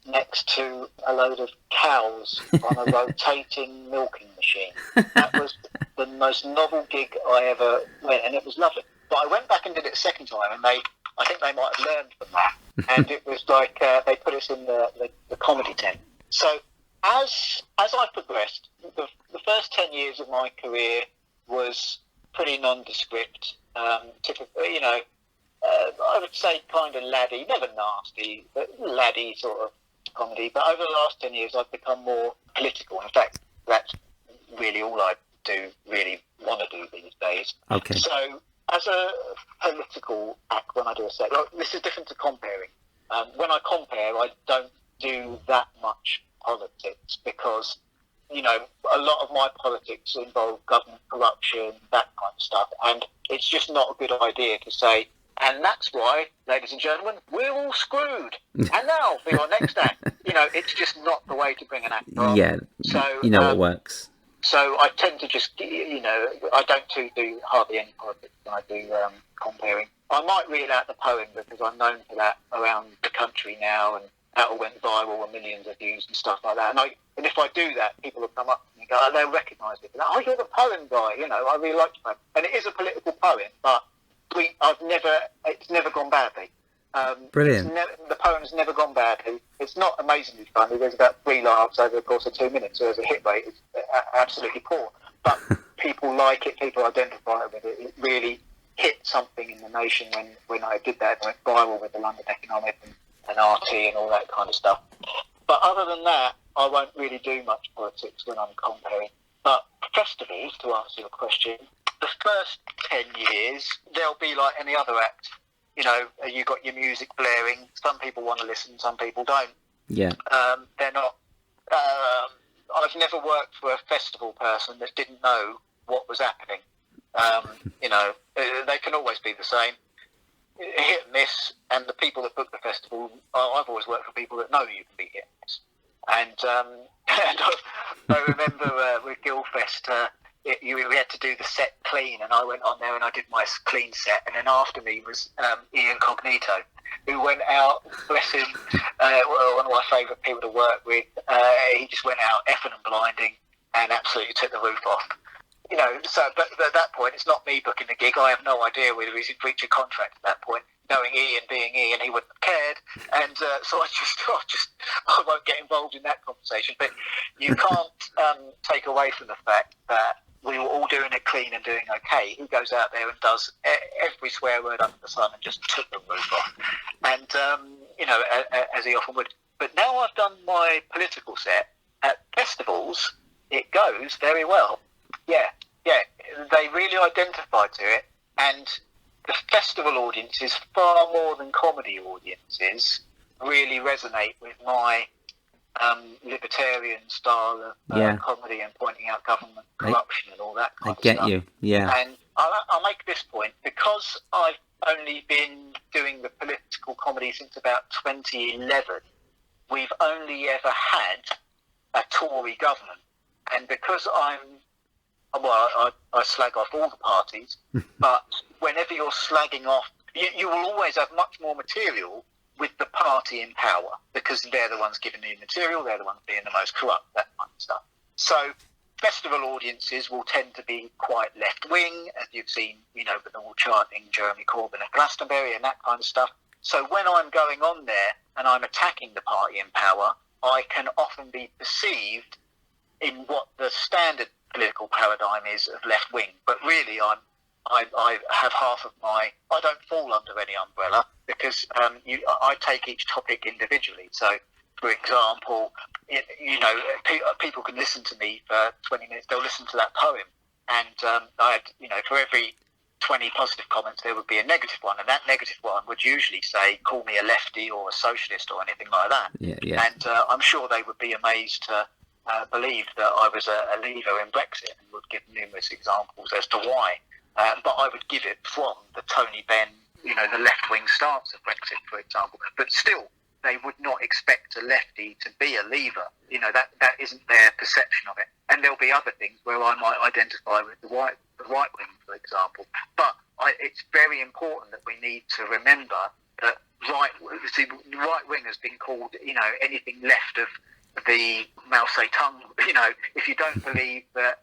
[SPEAKER 2] next to a load of cows on a rotating milking machine. That was the most novel gig I ever went, and it was lovely. But I went back and did it a second time, and I think they might have learned from that. And it was like they put us in the comedy tent. So as I progressed, the first 10 years of my career was pretty nondescript. Typically, I would say kind of laddie, never nasty, but laddie sort of comedy. But over the last 10 years, I've become more political. In fact, that's really all I really want to do these days.
[SPEAKER 1] Okay.
[SPEAKER 2] So as a political act, when I do a set, this is different to comparing. When I compare, I don't do that much politics, because a lot of my politics involve government corruption, that kind of stuff, and it's just not a good idea to say, and that's why, ladies and gentlemen, we're all screwed. And now for your next act. It's just not the way to bring an act on.
[SPEAKER 1] Yeah, so what works.
[SPEAKER 2] So I tend to just, I don't do hardly any politics when I do comparing. I might read out the poem, because I'm known for that around the country now, and that all went viral with millions of views and stuff like that. And if I do that, people will come up to me and go, they'll recognise it. Like, oh, you're the poem guy, I really like your poem. And it is a political poem, but it's never gone badly.
[SPEAKER 1] Brilliant.
[SPEAKER 2] The poem's never gone badly. It's not amazingly funny. There's about 3 laughs over the course of 2 minutes, so the hit rate is absolutely poor. But people like it, people identify with it. It really hit something in the nation when I did that. It went viral with the London Economic and RT and all that kind of stuff. But other than that, I won't really do much politics when I'm comparing. But festivals, to answer your question, the first 10 years, they'll be like any other act. You got your music blaring. Some people want to listen, some people don't.
[SPEAKER 1] Yeah.
[SPEAKER 2] They're not. I've never worked for a festival person that didn't know what was happening. They can always be the same. Hit and miss, and the people that book the festival, I've always worked for people that know you can be hit and miss. And And I remember with Guildfest, we had to do the set clean, and I went on there and I did my clean set, and then after me was Ian Cognito, who went out, bless him, one of my favourite people to work with. He just went out effing and blinding and absolutely took the roof off. You know, so but at that point, it's not me booking the gig. I have no idea whether he's in breach of contract at that point. Knowing Ian being Ian, he wouldn't have cared, and so I won't get involved in that conversation. But you can't take away from the fact that we were all doing it clean and doing okay. He goes out there and does every swear word under the sun and just took the roof off, and you know, as he often would. But now I've done my political set at festivals, it goes very well. Yeah, they really identify to it, and the festival audiences, far more than comedy audiences, really resonate with my libertarian style of comedy and pointing out government corruption and all that kind of stuff. I get you,
[SPEAKER 1] yeah.
[SPEAKER 2] And I'll make this point, because I've only been doing the political comedy since about 2011, we've only ever had a Tory government. And because I slag off all the parties, but whenever you're slagging off, you will always have much more material with the party in power, because they're the ones giving the material, they're the ones being the most corrupt, that kind of stuff. So festival audiences will tend to be quite left-wing, as you've seen, you know, with all chanting Jeremy Corbyn at Glastonbury and that kind of stuff. So when I'm going on there and I'm attacking the party in power, I can often be perceived in what the standard political paradigm is of left wing, but really I have half of I don't fall under any umbrella, because I take each topic individually. So, for example, you know, people can listen to me for 20 minutes. They'll listen to that poem, and for every 20 positive comments, there would be a negative one, and that negative one would usually say, "Call me a lefty or a socialist" or anything like that.
[SPEAKER 1] Yeah.
[SPEAKER 2] And I'm sure they would be amazed to believe that I was a leaver in Brexit, and would give numerous examples as to why. But I would give it from the Tony Benn, you know, the left-wing stance of Brexit, for example. But still, they would not expect a lefty to be a leaver. You know, that isn't their perception of it. And there'll be other things where I might identify with the right wing, for example. But it's very important that we need to remember that right wing has been called, you know, anything left of the Mao Zedong. You know, if you don't believe that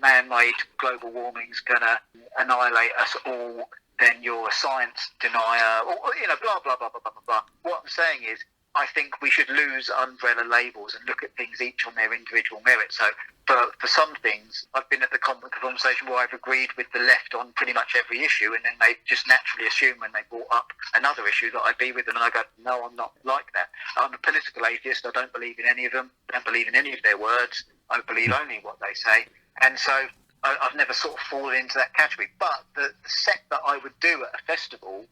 [SPEAKER 2] man-made global warming's going to annihilate us all, then you're a science denier, or, you know, blah, blah, blah, blah, blah, blah. What I'm saying is, I think we should lose umbrella labels and look at things each on their individual merit. So for some things, I've been at the conversation where I've agreed with the left on pretty much every issue, and then they just naturally assume when they brought up another issue that I'd be with them, and I go, no, I'm not like that. I'm a political atheist. I don't believe in any of them. I don't believe in any of their words. I believe only what they say. And so I've never sort of fallen into that category. But the set that I would do at a festival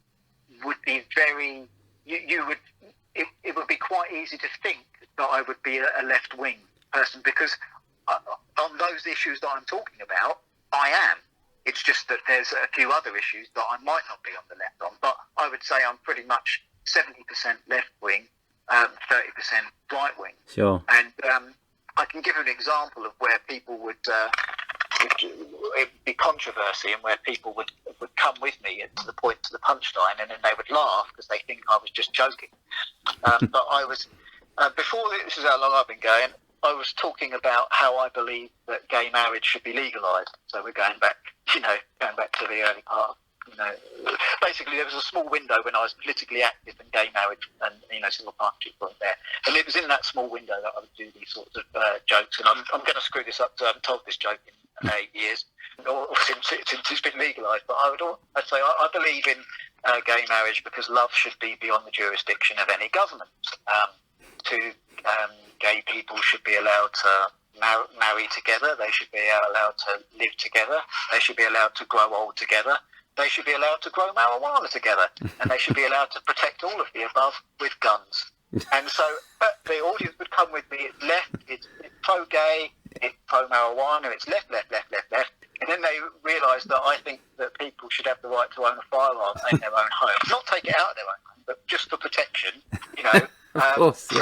[SPEAKER 2] would be very... It would be quite easy to think that I would be a left-wing person, because on those issues that I'm talking about, I am. It's just that there's a few other issues that I might not be on the left on. But I would say I'm pretty much 70% left-wing, 30% right-wing.
[SPEAKER 1] Sure.
[SPEAKER 2] And I can give an example of where people would... it would be controversy, and where people would come with me to the punchline, and then they would laugh because they think I was just joking. But I was, before this is how long I've been going, I was talking about how I believe that gay marriage should be legalised. So we're going back to the early part. You know, basically there was a small window when I was politically active, and gay marriage and, you know, civil partnerships weren't there. And it was in that small window that I would do these sorts of jokes. And I'm going to screw this up, so I haven't told this joke in 8 years, or since it's been legalised. But I'd say I believe in gay marriage because love should be beyond the jurisdiction of any government. Gay people should be allowed to marry together. They should be allowed to live together. They should be allowed to grow old together. They should be allowed to grow marijuana together, and they should be allowed to protect all of the above with guns. And so the audience would come with me. It's left, it's pro-gay, it's pro-marijuana, it's left. And then they realise that I think that people should have the right to own a firearm in their own home. Not take it out of their own home, but just for protection, you know.
[SPEAKER 1] Of course, yeah.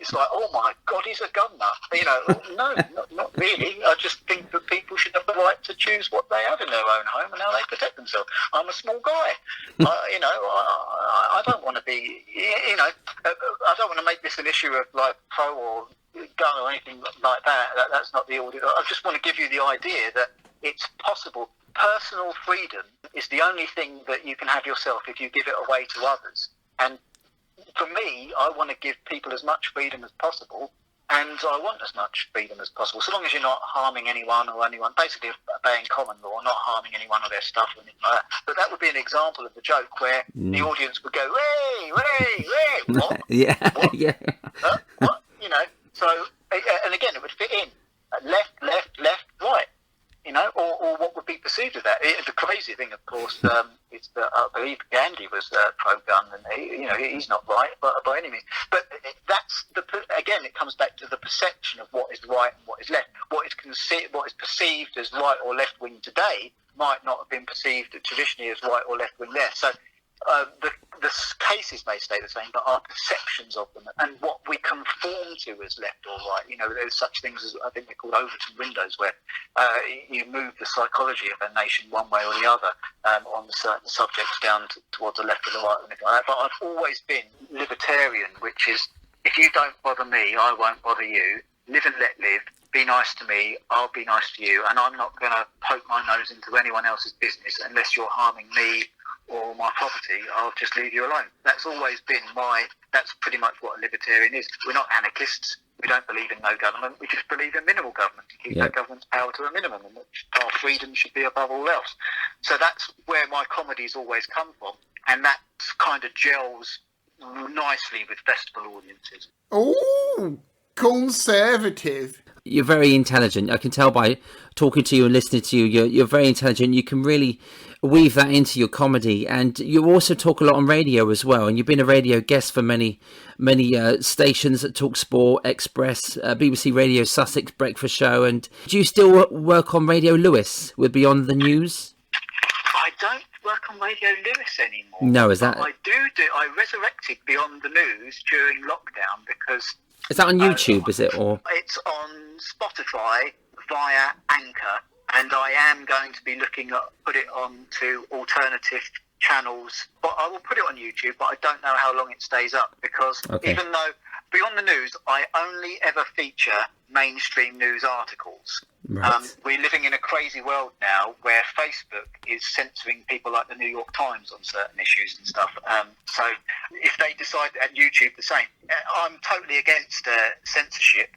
[SPEAKER 2] It's like, oh my God, he's a gun nut. You know, no, not really. I just think that people should have the right to choose what they have in their own home and how they protect themselves. I'm a small guy. I don't want to be, I don't want to make this an issue of like pro or gun or anything like that. That's not the audience. I just want to give you the idea that it's possible. Personal freedom is the only thing that you can have yourself if you give it away to others. And for me, I want to give people as much freedom as possible, and I want as much freedom as possible, so long as you're not harming anyone or anyone, basically obeying common law, not harming anyone or their stuff or anything like that. But that would be an example of the joke where the audience would go, "Hey, what?
[SPEAKER 1] Yeah,
[SPEAKER 2] What?
[SPEAKER 1] yeah.
[SPEAKER 2] Huh? What?" You know, so, and again, it would fit in. Left, right. You know, or what would be perceived of that. The crazy thing, of course, is that I believe Gandhi was pro-gun, and he's not right by any means. But again, it comes back to the perception of what is right and what is left. What is perceived as right or left wing today might not have been perceived traditionally as right or left wing there. So the cases may stay the same, but our perceptions of them and what we conform to as left or right. You know, there's such things as, I think they're called Overton windows, where you move the psychology of a nation one way or the other on certain subjects down towards the left or the right or anything like that. But I've always been libertarian, which is, if you don't bother me, I won't bother you. Live and let live. Be nice to me, I'll be nice to you, and I'm not going to poke my nose into anyone else's business unless you're harming me or my property. I'll just leave you alone. That's always been that's pretty much what a libertarian is. We're not anarchists. We don't believe in no government. We just believe in minimal government, to keep that government's power to a minimum, and which our freedom should be above all else. So that's where my comedy's always come from, and that kind of gels nicely with festival audiences.
[SPEAKER 4] Oh, conservative.
[SPEAKER 1] You're very intelligent. I can tell by talking to you and listening to you. You're very intelligent. You can really weave that into your comedy, and you also talk a lot on radio as well. And you've been a radio guest for many stations at Talk Sport, Express, BBC Radio Sussex Breakfast Show. And do you still work on Radio Lewis with Beyond the News?
[SPEAKER 2] I don't work on Radio Lewis anymore.
[SPEAKER 1] No, is that?
[SPEAKER 2] I do. I resurrected Beyond the News during lockdown because.
[SPEAKER 1] Is that on YouTube, is it? Or
[SPEAKER 2] it's on Spotify via Anchor, and I am going to be looking at put it on to alternative channels. But I will put it on YouTube, but I don't know how long it stays up, because even though Beyond the News, I only ever feature mainstream news articles. Right. We're living in a crazy world now where Facebook is censoring people like the New York Times on certain issues and stuff. So if they decide, and YouTube the same, I'm totally against censorship.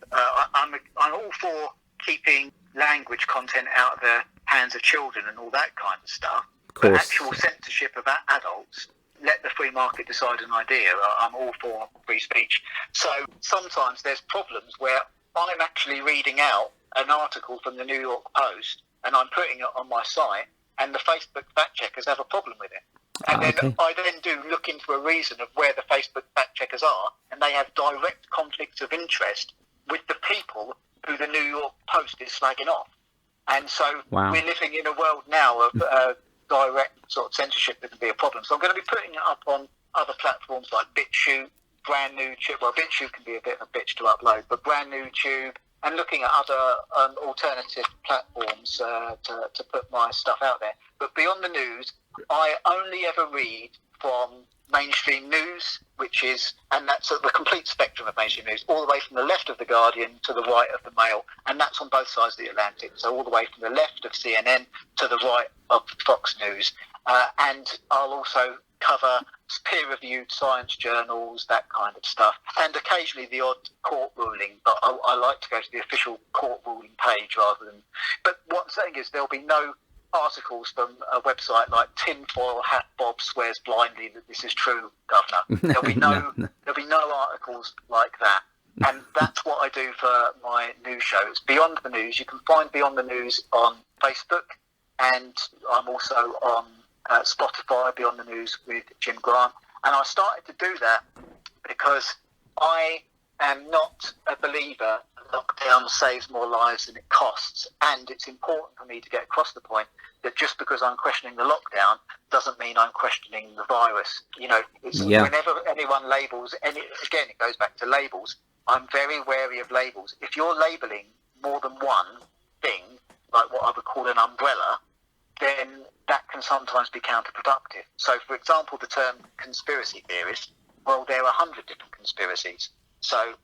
[SPEAKER 2] I'm all for keeping language content out of the hands of children and all that kind of stuff.
[SPEAKER 1] Of course.
[SPEAKER 2] But actual censorship of adults, let the free market decide an idea. I'm all for free speech. So sometimes there's problems where I'm actually reading out an article from the New York Post and I'm putting it on my site, and the Facebook fact checkers have a problem with it. And then I do look into a reason of where the Facebook fact checkers are, and they have direct conflicts of interest with the people who the New York Post is slagging off. And so we're living in a world now of direct sort of censorship that can be a problem. So I'm going to be putting it up on other platforms like BitChute, Brand New Tube. Well, BitChute can be a bit of a bitch to upload, but Brand New Tube, and looking at other alternative platforms to put my stuff out there. But Beyond the News, I only ever read from mainstream news, which is, and that's the complete spectrum of mainstream news, all the way from the left of The Guardian to the right of the Mail, and that's on both sides of the Atlantic, so all the way from the left of CNN to the right of Fox News. And I'll also cover peer-reviewed science journals, that kind of stuff, and occasionally the odd court ruling, but I like to go to the official court ruling page rather than... But what I'm saying is there'll be no articles from a website like Tinfoil Hat Bob Swears Blindly That This Is True, Governor. There'll be there'll be no articles like that. And that's what I do for my news show. It's Beyond the News. You can find Beyond the News on Facebook, and I'm also on Spotify, Beyond the News with Jim Grant. And I started to do that because I am not a believer lockdown saves more lives than it costs. And it's important for me to get across the point that just because I'm questioning the lockdown doesn't mean I'm questioning the virus. Whenever anyone labels, again, it goes back to labels. I'm very wary of labels. If you're labeling more than one thing, like what I would call an umbrella, then that can sometimes be counterproductive. So, for example, the term conspiracy theorist, well, there are 100 different conspiracies. So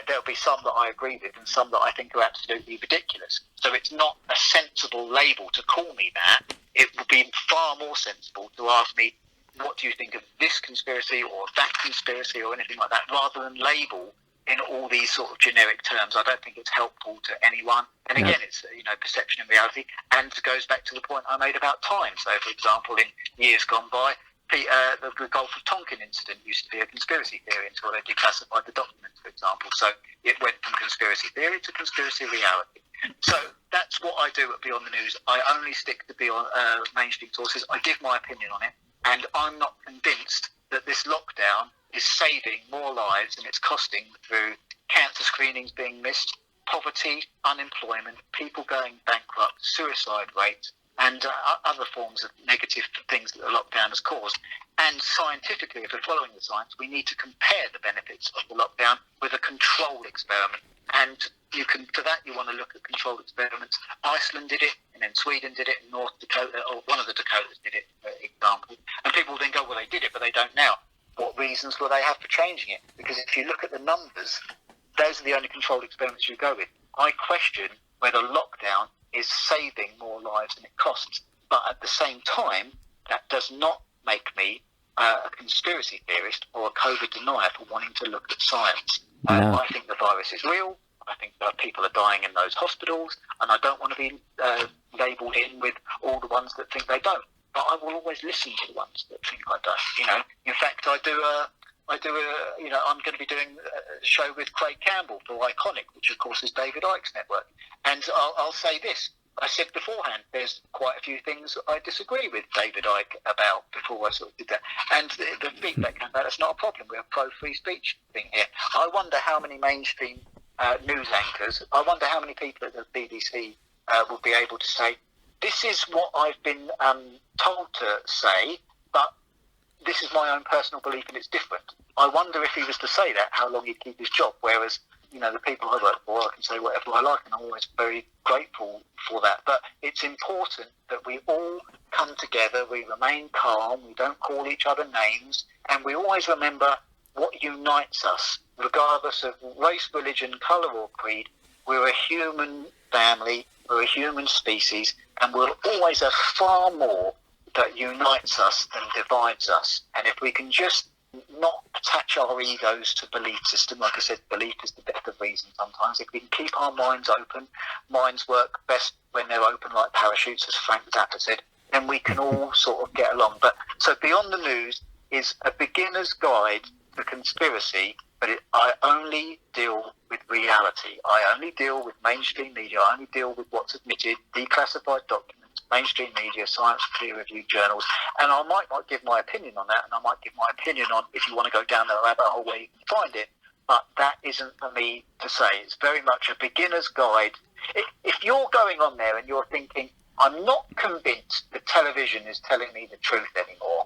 [SPEAKER 2] there'll be some that I agree with and some that I think are absolutely ridiculous. So it's not a sensible label to call me that. It would be far more sensible to ask me, what do you think of this conspiracy or that conspiracy or anything like that, rather than label in all these sort of generic terms. I don't think it's helpful to anyone. And again, it's perception and reality. And it goes back to the point I made about time. So, for example, in years gone by, the Gulf of Tonkin incident used to be a conspiracy theory until they declassified the documents, for example. So it went from conspiracy theory to conspiracy reality. So that's what I do at Beyond the News. I only stick to mainstream sources. I give my opinion on it, and I'm not convinced that this lockdown is saving more lives than it's costing through cancer screenings being missed, poverty, unemployment, people going bankrupt, suicide rates, and other forms of negative things that the lockdown has caused. And scientifically, if we're following the science, we need to compare the benefits of the lockdown with a control experiment. And for that, you want to look at control experiments. Iceland did it, and then Sweden did it, and North Dakota, or one of the Dakotas did it, for example. And people then go, well, they did it, but they don't now. What reasons will they have for changing it? Because if you look at the numbers, those are the only controlled experiments you go with. I question whether lockdown is saving more lives than it costs. But at the same time, that does not make me a conspiracy theorist or a COVID denier for wanting to look at science.
[SPEAKER 1] No.
[SPEAKER 2] I think the virus is real. I think that people are dying in those hospitals, and I don't want to be labelled in with all the ones that think they don't. But I will always listen to the ones that think I don't. In fact, I'm going to be doing a show with Craig Campbell for Iconic, which of course is David Icke's network. And I'll say this. I said beforehand, there's quite a few things I disagree with David Icke about before I sort of did that. And the feedback came back, that's not a problem. We're a pro-free speech thing here. I wonder how many mainstream news anchors, I wonder how many people at the BBC will be able to say, this is what I've been told to say, but this is my own personal belief and it's different. I wonder if he was to say that, how long he'd keep his job, whereas the people I work for, I can say whatever I like, and I'm always very grateful for that. But it's important that we all come together, we remain calm, we don't call each other names, and we always remember what unites us, regardless of race, religion, colour or creed. We're a human family, we're a human species, and we'll always have far more that unites us than divides us. And if we can just not attach our egos to belief system, like I said, belief is the death of reason sometimes. If we can keep our minds open, minds work best when they're open like parachutes, as Frank Zappa said, then we can all sort of get along. But so Beyond the News is a beginner's guide to conspiracy, but I only deal with reality. I only deal with mainstream media. I only deal with what's admitted, declassified documents, mainstream media, science, peer-reviewed journals. And I might not give my opinion on that, and I might give my opinion on, if you want to go down the rabbit hole where you can find it, but that isn't for me to say. It's very much a beginner's guide. If you're going on there and you're thinking, I'm not convinced the television is telling me the truth anymore,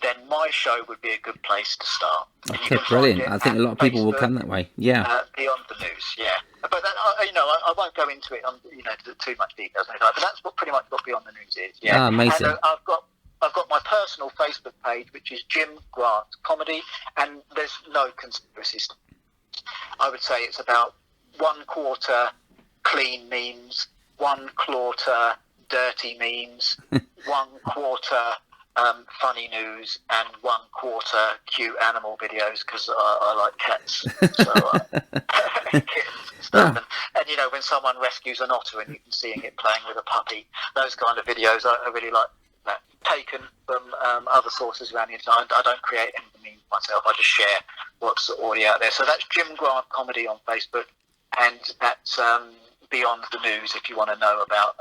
[SPEAKER 2] then my show would be a good place to start.
[SPEAKER 1] Okay, brilliant. I think a lot of people will come that way. Yeah.
[SPEAKER 2] Beyond the News, yeah. But then, I won't go into it on too much details, but that's pretty much what Beyond the News is. Yeah.
[SPEAKER 1] Amazing.
[SPEAKER 2] And I've got my personal Facebook page, which is Jim Grant Comedy, and there's no conspiracies. I would say it's about 1/4 clean memes, 1/4 dirty memes, 1/4 funny news, and 1/4 cute animal videos, because I like cats. So, stuff. And when someone rescues an otter and you can see it playing with a puppy, those kind of videos I really like that. Taken from other sources around the internet. I don't create anything myself. I just share what's already out there. So that's Jim Grant Comedy on Facebook, and that's Beyond the News if you want to know about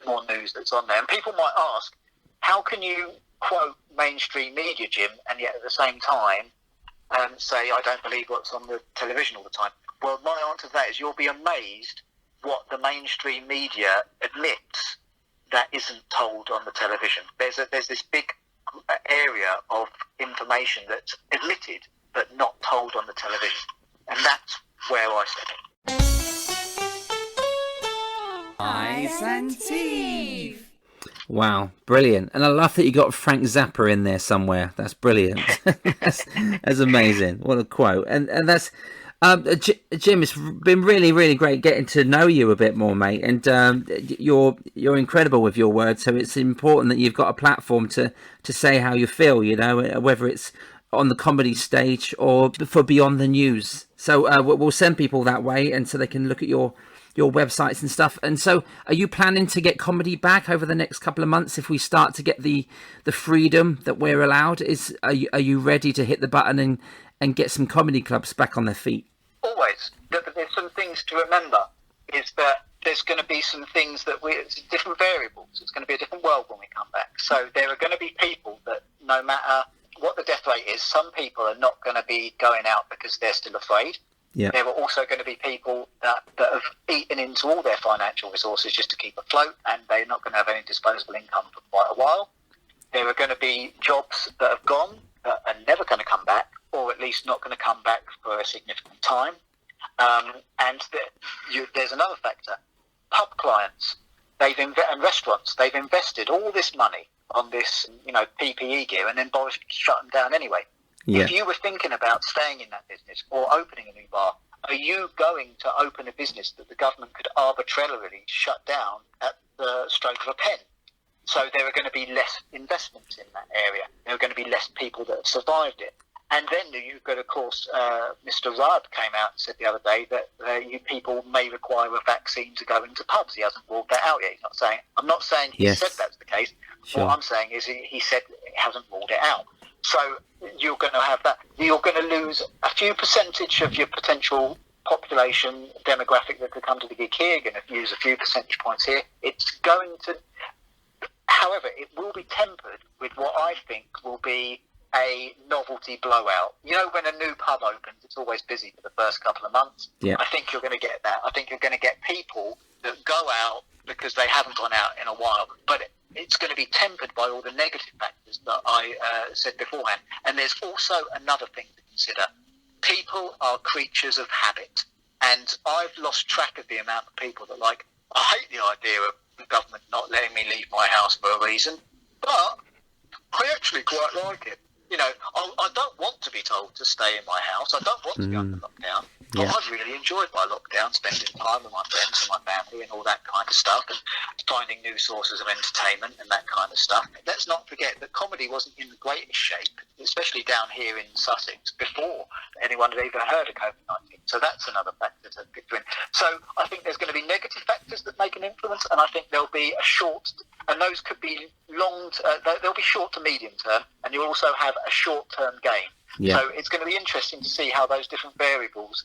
[SPEAKER 2] more news that's on there. And people might ask, how can you quote mainstream media, Jim, and yet at the same time say I don't believe what's on the television all the time? Well, my answer to that is you'll be amazed what the mainstream media admits that isn't told on the television. There's this big area of information that's admitted but not told on the television, and that's where I sit.
[SPEAKER 3] Eyes and teeth.
[SPEAKER 1] Wow, brilliant. And I love that you got Frank Zappa in there somewhere. That's brilliant. that's amazing. What a quote. And that's Jim, it's been really, really great getting to know you a bit more, mate. And you're incredible with your words. So it's important that you've got a platform to say how you feel, you know, whether it's on the comedy stage or for Beyond the News. So we'll send people that way, and so they can look at your websites and stuff. And so are you planning to get comedy back over the next couple of months if we start to get the freedom that we're allowed? Are you ready to hit the button and get some comedy clubs back on their feet?
[SPEAKER 2] Always. There's some things to remember, is that there's going to be some things that it's different variables. It's going to be a different world when we come back. So there are going to be people that, no matter what the death rate is, some people are not going to be going out because they're still afraid.
[SPEAKER 1] Yeah.
[SPEAKER 2] There are also going to be people that have eaten into all their financial resources just to keep afloat, and they're not going to have any disposable income for quite a while. There are going to be jobs that have gone that are never going to come back, or at least not going to come back for a significant time. And there's another factor. Pub clients, and restaurants, they've invested all this money on this, PPE gear, and then Boris shut them down anyway.
[SPEAKER 1] Yeah.
[SPEAKER 2] If you were thinking about staying in that business or opening a new bar, are you going to open a business that the government could arbitrarily shut down at the stroke of a pen? So there are going to be less investments in that area. There are going to be less people that have survived it. And then you've got, of course, Mr. Rudd came out and said the other day that you people may require a vaccine to go into pubs. He hasn't ruled that out yet. I'm not saying he said that's the case.
[SPEAKER 1] Sure.
[SPEAKER 2] What I'm saying is he said he hasn't ruled it out. So you're going to have that. You're going to lose a few percentage of your potential population demographic that could come to the gig here. You're going to lose a few percentage points here. It's going to, however, it will be tempered with what I think will be a novelty blowout. You know, when a new pub opens, it's always busy for the first couple of months.
[SPEAKER 1] Yeah.
[SPEAKER 2] I think you're going to get that. I think you're going to get people that go out because they haven't gone out in a while, but it's going to be tempered by all the negative factors that I said beforehand. And there's also another thing to consider. People are creatures of habit. And I've lost track of the amount of people that I hate the idea of the government not letting me leave my house for a reason, but I actually quite like it. I don't want to be told to stay in my house. I don't want to be under lockdown.
[SPEAKER 1] Yeah.
[SPEAKER 2] I've really enjoyed my lockdown, spending time with my friends and my family and all that kind of stuff, and finding new sources of entertainment and that kind of stuff. Let's not forget that comedy wasn't in the greatest shape, especially down here in Sussex, before anyone had even heard of COVID-19. So that's another factor to picture in. So I think there's going to be negative factors that make an influence, and I think there'll be and those could be they'll be short to medium term, and you'll also have a short-term gain.
[SPEAKER 1] Yeah.
[SPEAKER 2] So it's going to be interesting to see how those different variables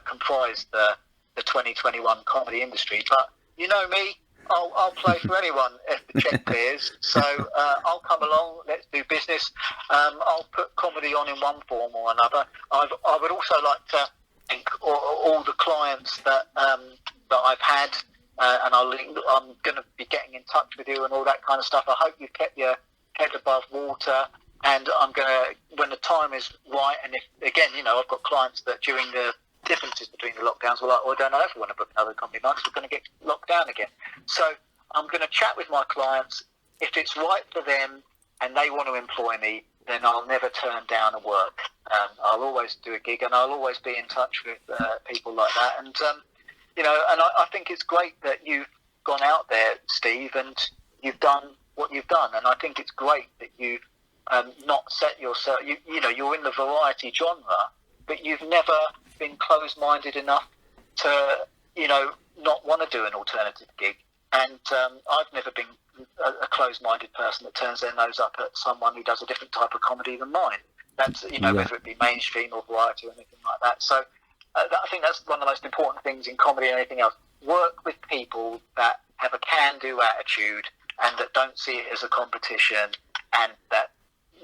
[SPEAKER 2] comprise the 2021 comedy industry. But you know me, I'll play for anyone if the check clears. So I'll come along. Let's do business. I'll put comedy on in one form or another. I would also like to thank all the clients that I've had, and I'm going to be getting in touch with you and all that kind of stuff. I hope you've kept your head above water. And I'm going to, when the time is right, and if, again, I've got clients that during the differences between the lockdowns were like, I don't know if we want to book another comedy night, so we're going to get locked down again. So I'm going to chat with my clients. If it's right for them and they want to employ me, then I'll never turn down a work. I'll always do a gig, and I'll always be in touch with people like that. And, and I think it's great that you've gone out there, Steve, and you've done what you've done. And I think it's great that you've not set yourself, you're in the variety genre, but you've never been closed-minded enough to, not want to do an alternative gig. And I've never been a closed-minded person that turns their nose up at someone who does a different type of comedy than mine. That's, whether it be mainstream or variety or anything like that. So I think that's one of the most important things in comedy and anything else. Work with people that have a can-do attitude and that don't see it as a competition, and that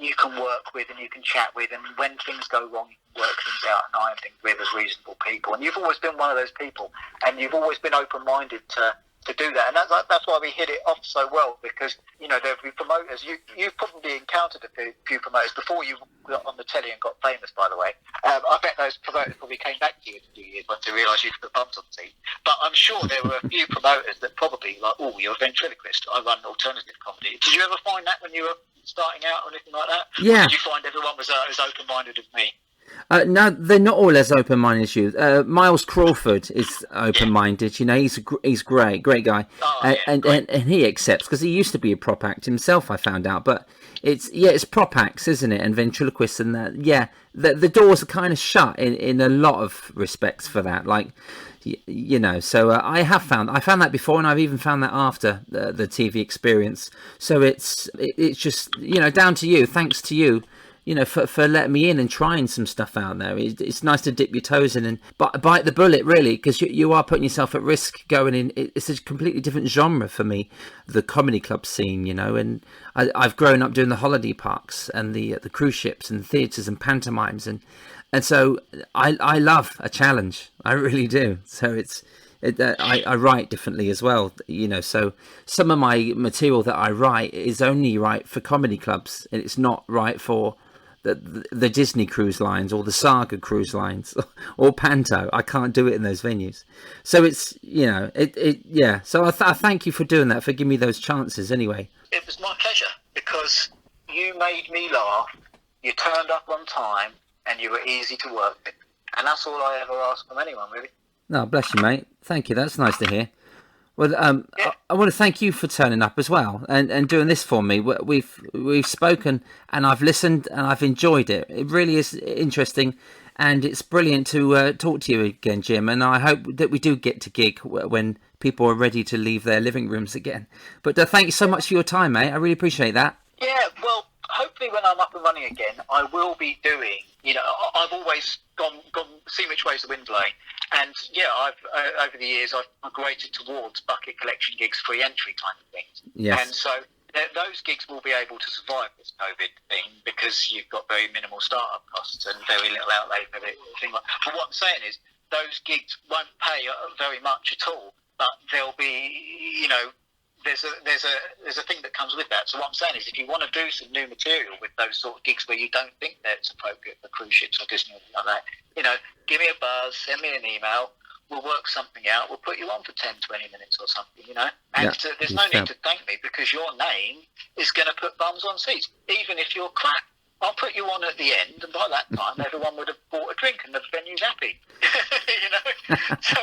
[SPEAKER 2] you can work with and you can chat with, and when things go wrong, you can work things out and iron things with as reasonable people. And you've always been one of those people, and you've always been open-minded to do that, and that's why we hit it off so well, because there'll be promoters. You've probably encountered a few promoters before you got on the telly and got famous, by the way. I bet those promoters probably came back to you in a few years once they realised you could put bums on the seat. But I'm sure there were a few promoters that probably like, oh, you're a ventriloquist, I run alternative comedy. Did you ever find that when you were starting out or anything like that?
[SPEAKER 1] Yeah.
[SPEAKER 2] Or did you find everyone was as open-minded as me?
[SPEAKER 1] No, they're not all as open-minded as you. Miles Crawford is open-minded. He's great guy, and he accepts, because he used to be a prop act himself. I found out, but it's prop acts, isn't it? And ventriloquists and that. Yeah, the doors are kind of shut in a lot of respects for that. Like, So I found that before, and I've even found that after the TV experience. So it's just down to you. Thanks to you. For letting me in and trying some stuff out there. It's nice to dip your toes in and bite the bullet, really, because you are putting yourself at risk going in. It's a completely different genre for me, the comedy club scene, and I've grown up doing the holiday parks and the cruise ships and theatres and pantomimes, and so I love a challenge. I really do. So I write differently as well, so some of my material that I write is only right for comedy clubs, and it's not right for the Disney cruise lines or the Saga cruise lines or Panto. I can't do it in those venues. So it's, yeah. So I thank you for doing that, for giving me those chances anyway.
[SPEAKER 2] It was my pleasure, because you made me laugh, you turned up on time, and you were easy to work with. And that's all I ever ask from anyone, really.
[SPEAKER 1] No, bless you, mate. Thank you. That's nice to hear. Well, I want to thank you for turning up as well and doing this for me. We've spoken, and I've listened, and I've enjoyed it. It really is interesting, and it's brilliant to talk to you again, Jim. And I hope that we do get to gig when people are ready to leave their living rooms again. But thank you so much for your time, mate. I really appreciate that.
[SPEAKER 2] Yeah, well, hopefully when I'm up and running again, I will be doing, I've always gone seen which way's the wind blowing. And yeah, I've over the years I've migrated towards bucket collection gigs, free entry kind of things.
[SPEAKER 1] Yes.
[SPEAKER 2] And so those gigs will be able to survive this COVID thing, because you've got very minimal startup costs and very little outlay for everything. But what I'm saying is, those gigs won't pay very much at all, but there'll be, there's a thing that comes with that. So what I'm saying is, if you want to do some new material with those sort of gigs where you don't think that it's appropriate for cruise ships or Disney or anything like that, give me a buzz, send me an email, we'll work something out, we'll put you on for 10, 20 minutes or something, And there's no need to thank me, because your name is going to put bums on seats, even if you're crap. I'll put you on at the end, and by that time, everyone would have bought a drink and the venue's happy. So,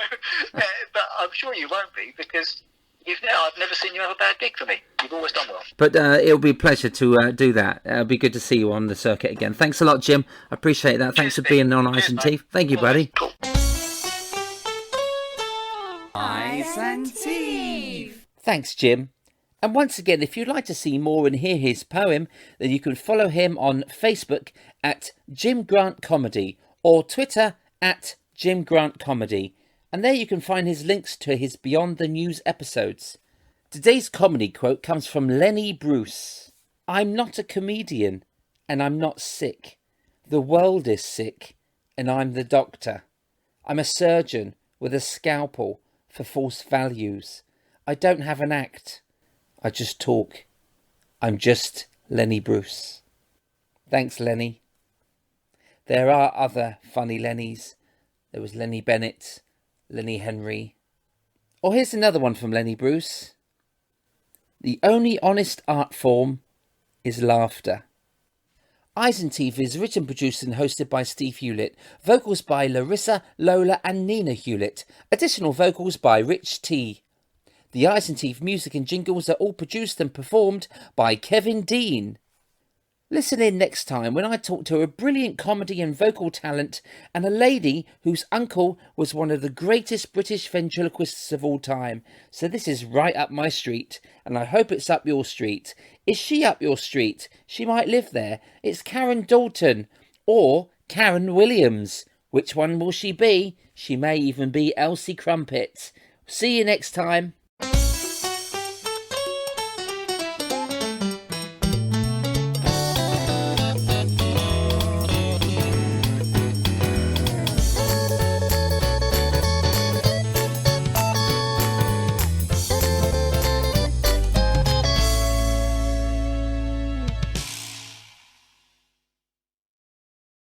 [SPEAKER 2] but I'm sure you won't be, because I've never seen you have a bad gig for me. You've always done well.
[SPEAKER 1] But it'll be a pleasure to do that. It'll be good to see you on the circuit again. Thanks a lot, Jim. I appreciate that. Thanks for being on Eyes and Teeth. Thank you, buddy.
[SPEAKER 2] Cool.
[SPEAKER 3] Eyes and Teeth.
[SPEAKER 1] Thanks, Jim. And once again, if you'd like to see more and hear his poem, then you can follow him on Facebook at Jim Grant Comedy, or Twitter at Jim Grant Comedy. And there you can find his links to his Beyond the News episodes. Today's comedy quote comes from Lenny Bruce. I'm not a comedian, and I'm not sick. The world is sick, and I'm the doctor. I'm a surgeon with a scalpel for false values. I don't have an act. I just talk. I'm just Lenny Bruce. Thanks, Lenny. There are other funny Lennys. There was Lenny Bennett, Lenny Henry. Or here's another one from Lenny Bruce. The only honest art form is laughter. Eyes and Teeth is written, produced and hosted by Steve Hewlett. Vocals by Larissa, Lola and Nina Hewlett. Additional vocals by Rich T. The Eyes and Teeth music and jingles are all produced and performed by Kevin Dean. Listen in next time when I talk to a brilliant comedy and vocal talent and a lady whose uncle was one of the greatest British ventriloquists of all time. So this is right up my street, and I hope it's up your street. Is she up your street? She might live there. It's Karen Dalton or Karen Williams. Which one will she be? She may even be Elsie Crumpet. See you next time.